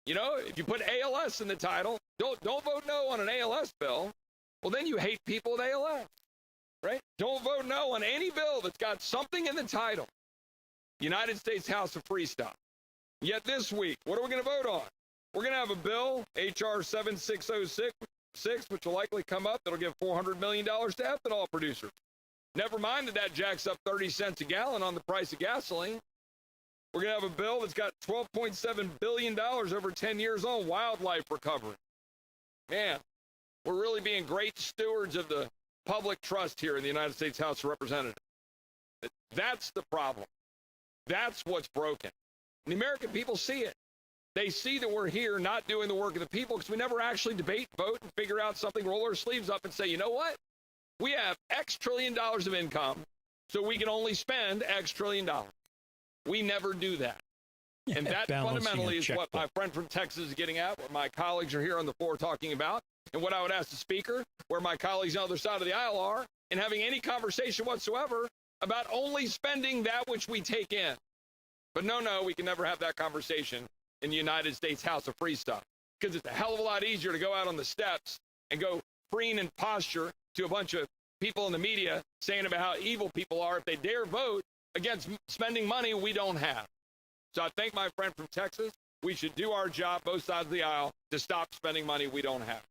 If you put ALS in the title, don't vote no on an ALS bill. Well, then you hate people with ALS, right? Don't vote no on any bill that's got something in the title. United States House of Free Stuff. Yet this week, what are we going to vote on? We're going to have a bill, H.R. 7606, which will likely come up, that'll give $400 million to ethanol producers. Never mind that jacks up 30 cents a gallon on the price of gasoline. We're going to have a bill that's got $12.7 billion over 10 years on wildlife recovery. Man, we're really being great stewards of the public trust here in the United States House of Representatives. That's the problem. That's what's broken. And the American people see it. They see that we're here not doing the work of the people because we never actually debate, vote, and figure out something, roll our sleeves up and say, you know what? We have X trillion dollars of income, so we can only spend X trillion dollars. We never do that. And that fundamentally is what my friend from Texas is getting at, what my colleagues are here on the floor talking about, and what I would ask the Speaker, where my colleagues on the other side of the aisle are, and having any conversation whatsoever about only spending that which we take in. But no, we can never have that conversation in the United States House of Free Stuff, because it's a hell of a lot easier to go out on the steps and go preen and posture to a bunch of people in the media saying about how evil people are if they dare vote against spending money we don't have. So I thank my friend from Texas. We should do our job, both sides of the aisle, to stop spending money we don't have.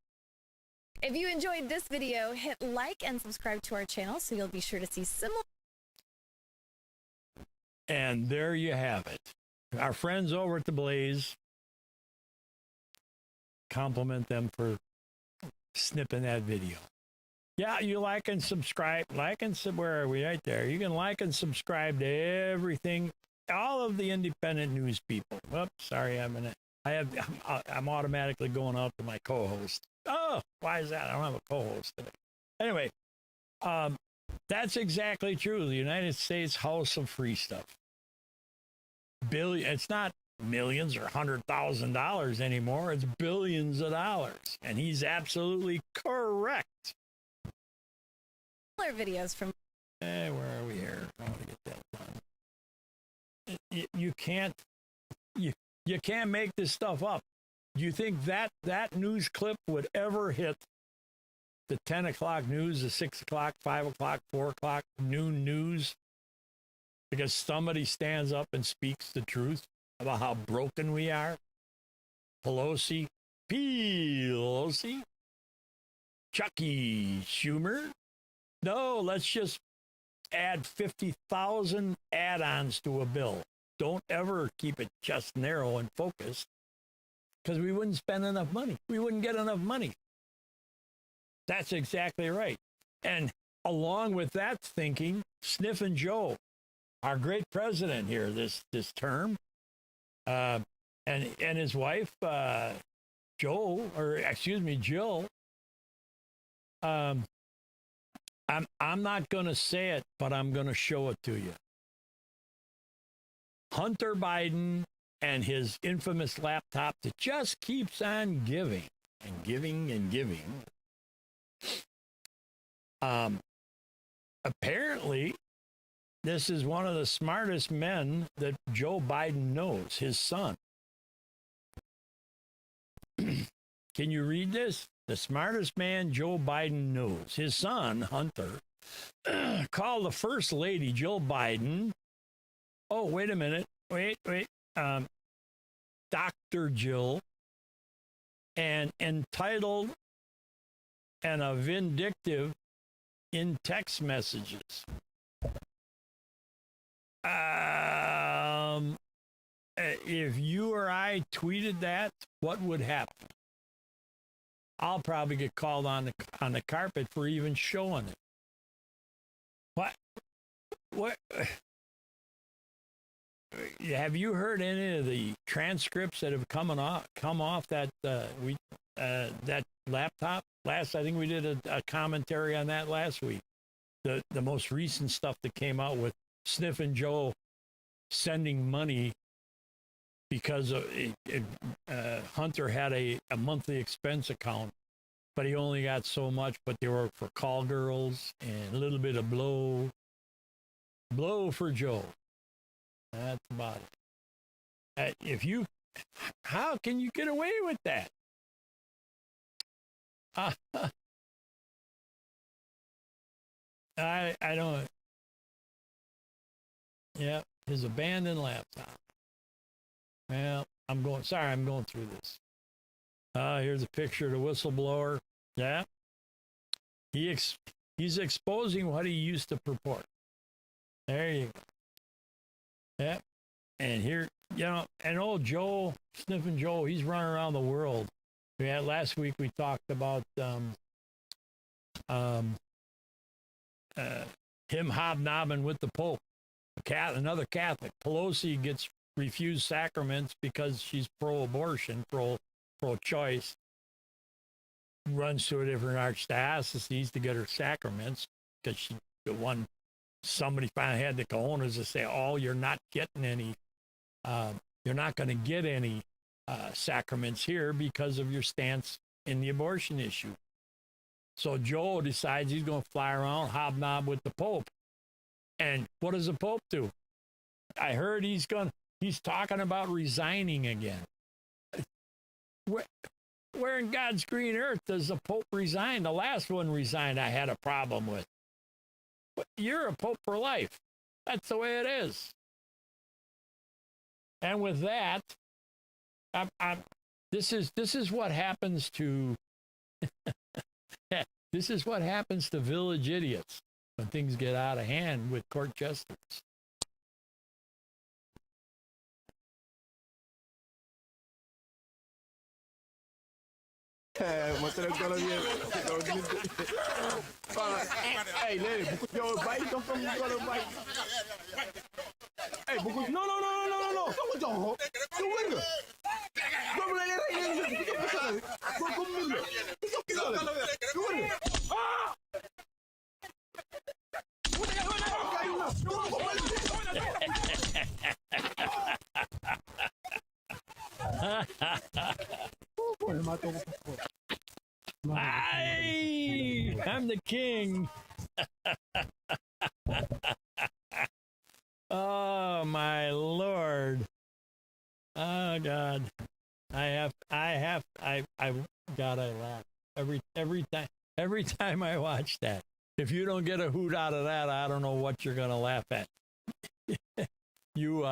If you enjoyed this video, hit like and subscribe to our channel so you'll be sure to see similar. And there you have it. Our friends over at The Blaze, compliment them for snipping that video. Yeah, you like and subscribe. Where are we? Right there. You can like and subscribe to everything, all of the independent news people. Oops, sorry, I'm automatically going out to my co-host. Oh, why is that? I don't have a co-host today. Anyway, that's exactly true. The United States House of Free Stuff. It's not millions or $100,000 anymore. It's billions of dollars. And he's absolutely correct. Videos from where are we here? I want to get that done. You can't make this stuff up. Do you think that news clip would ever hit the 10 o'clock news, the 6 o'clock, 5 o'clock, 4 o'clock noon news? Because somebody stands up and speaks the truth about how broken we are? Pelosi, Chucky Schumer. No, let's just add 50,000 add-ons to a bill. Don't ever keep it just narrow and focused, because we wouldn't spend enough money. We wouldn't get enough money. That's exactly right. And along with that thinking, Sniffin' Joe, our great president here this term, and his wife, Jill. I'm not going to say it, but I'm going to show it to you. Hunter Biden and his infamous laptop that just keeps on giving and giving and giving. Apparently, this is one of the smartest men that Joe Biden knows, his son. Can you read this? The smartest man Joe Biden knows. His son, Hunter, called the First Lady, Jill Biden. Oh, wait a minute. Wait. Dr. Jill. And entitled and a vindictive in text messages. If you or I tweeted that, what would happen? I'll probably get called on the carpet for even showing it. What? Have you heard any of the transcripts that have come off that that laptop? I think we did a commentary on that last week. The most recent stuff that came out with Sniffin' Joe sending money because Hunter had a monthly expense account, but he only got so much. But they were for call girls and a little bit of blow for Joe. That's about it. How can you get away with that? I don't. Yeah, his abandoned laptop. Well, I'm going through this. Here's a picture of the whistleblower. Yeah. He's exposing what he used to purport. There you go. Yeah. And here, and old Joe, Sniffin' Joe, he's running around the world. Last week we talked about him hobnobbing with the Pope. Another Catholic. Pelosi gets refused sacraments because she's pro-abortion, pro-choice. Runs to a different archdiocese to get her sacraments because somebody finally had the cojones to say, "Oh, you're not getting any. You're not going to get any sacraments here because of your stance in the abortion issue." So Joe decides he's going to fly around, hobnob with the Pope. And what does the Pope do? I heard he's talking about resigning again. Where in God's green earth does the Pope resign? The last one resigned I had a problem with. But you're a Pope for life. That's the way it is. And with that, this is what happens to this is what happens to village idiots when things get out of hand with court jesters. Hey, lady, buku jauh baik kau kamu kalau baik. Eh, buku no. Kamu jauh. Kamu enggak. Kau boleh lari ni. Kau mundur. Kau mundur. I'm the king. Oh my Lord. Oh God. I laugh every time I watch that. If you don't get a hoot out of that, I don't know what you're gonna laugh at. You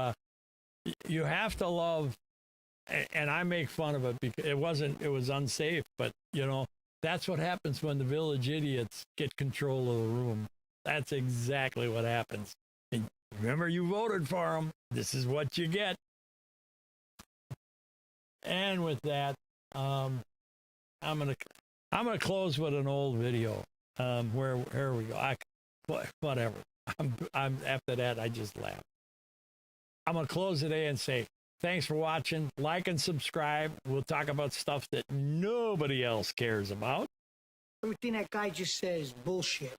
have to love, and I make fun of it because it was unsafe, but that's what happens when the village idiots get control of the room. That's exactly what happens. And remember, you voted for them. This is what you get. And with that, I'm gonna close with an old video. Where we go. Whatever. I'm after that. I just laugh. I'm gonna close today and say thanks for watching. Like and subscribe. We'll talk about stuff that nobody else cares about. Everything that guy just says bullshit.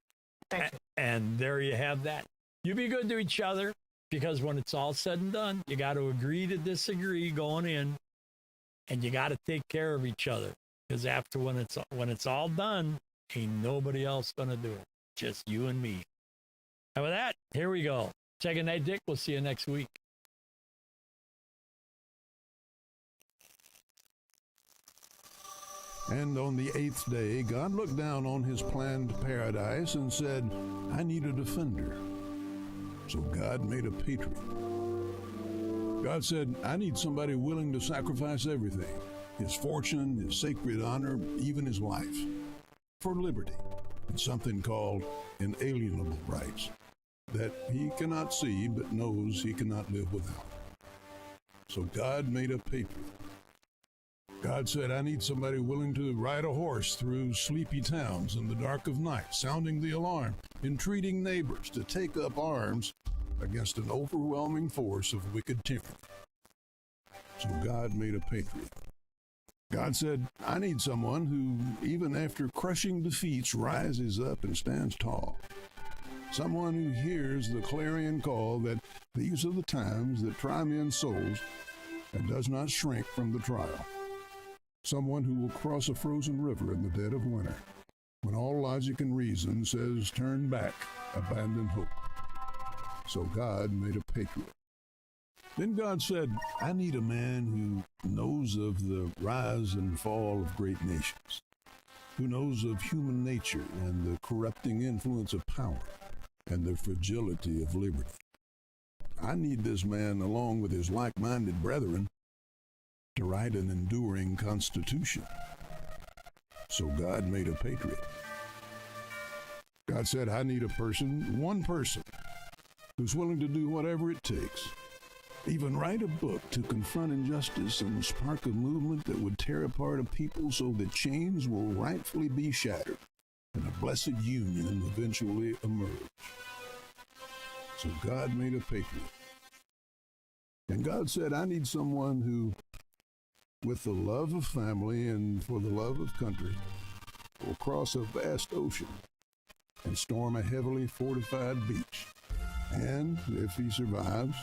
Thank you. And there you have that. You be good to each other, because when it's all said and done, you got to agree to disagree going in, and you got to take care of each other. Because after when it's all done, ain't nobody else gonna do it. Just you and me. And with that, here we go. Second night, Dick. We'll see you next week. And on the 8th day, God looked down on his planned paradise and said, I need a defender. So God made a patriot. God said, I need somebody willing to sacrifice everything, his fortune, his sacred honor, even his life, for liberty and something called inalienable rights that he cannot see but knows he cannot live without. So God made a patriot. God said, I need somebody willing to ride a horse through sleepy towns in the dark of night, sounding the alarm, entreating neighbors to take up arms against an overwhelming force of wicked tyranny. So God made a patriot. God said, I need someone who, even after crushing defeats, rises up and stands tall. Someone who hears the clarion call that these are the times that try men's souls and does not shrink from the trial. Someone who will cross a frozen river in the dead of winter, when all logic and reason says turn back, abandon hope. So God made a patriot. Then God said, I need a man who knows of the rise and fall of great nations, who knows of human nature and the corrupting influence of power and the fragility of liberty. I need this man, along with his like-minded brethren, to write an enduring constitution. So God made a patriot. God said, I need a person, one person, who's willing to do whatever it takes, even write a book to confront injustice and spark a movement that would tear apart a people so that chains will rightfully be shattered and a blessed union eventually emerge. So God made a patriot. And God said, I need someone who, with the love of family and for the love of country, will cross a vast ocean and storm a heavily fortified beach. And if he survives,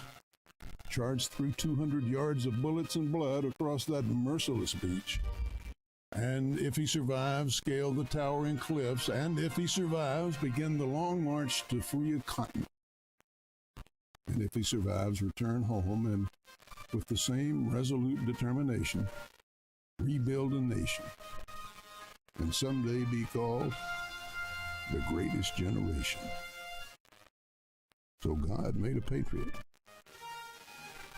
charge through 200 yards of bullets and blood across that merciless beach. And if he survives, scale the towering cliffs. And if he survives, begin the long march to free a continent. And if he survives, return home and, with the same resolute determination, rebuild a nation, and someday be called the greatest generation. So God made a patriot.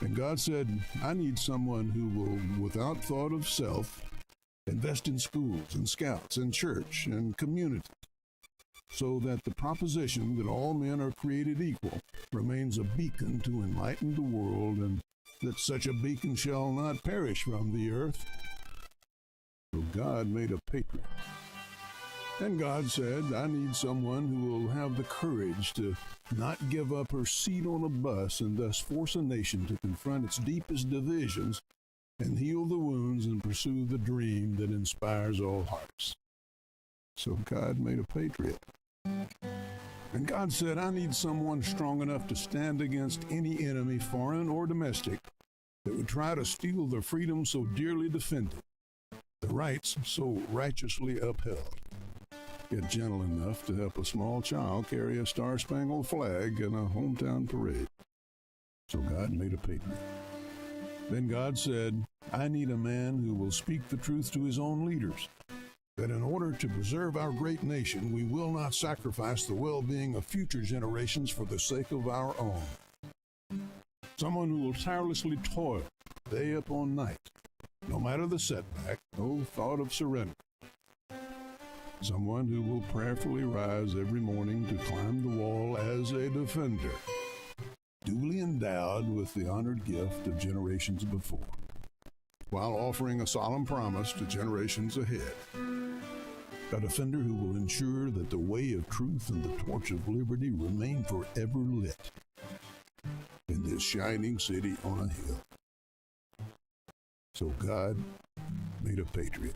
And God said, I need someone who will, without thought of self, invest in schools and scouts and church and community, so that the proposition that all men are created equal remains a beacon to enlighten the world, and that such a beacon shall not perish from the earth. So God made a patriot. And God said, I need someone who will have the courage to not give up her seat on a bus and thus force a nation to confront its deepest divisions and heal the wounds and pursue the dream that inspires all hearts. So God made a patriot. And God said, I need someone strong enough to stand against any enemy, foreign or domestic, that would try to steal the freedom so dearly defended, the rights so righteously upheld, yet gentle enough to help a small child carry a star-spangled flag in a hometown parade. So God made a patriot. Then God said, I need a man who will speak the truth to his own leaders, that in order to preserve our great nation, we will not sacrifice the well-being of future generations for the sake of our own. Someone who will tirelessly toil day upon night, no matter the setback, no thought of surrender. Someone who will prayerfully rise every morning to climb the wall as a defender, duly endowed with the honored gift of generations before, while offering a solemn promise to generations ahead. A defender who will ensure that the way of truth and the torch of liberty remain forever lit in this shining city on a hill. So God made a patriot.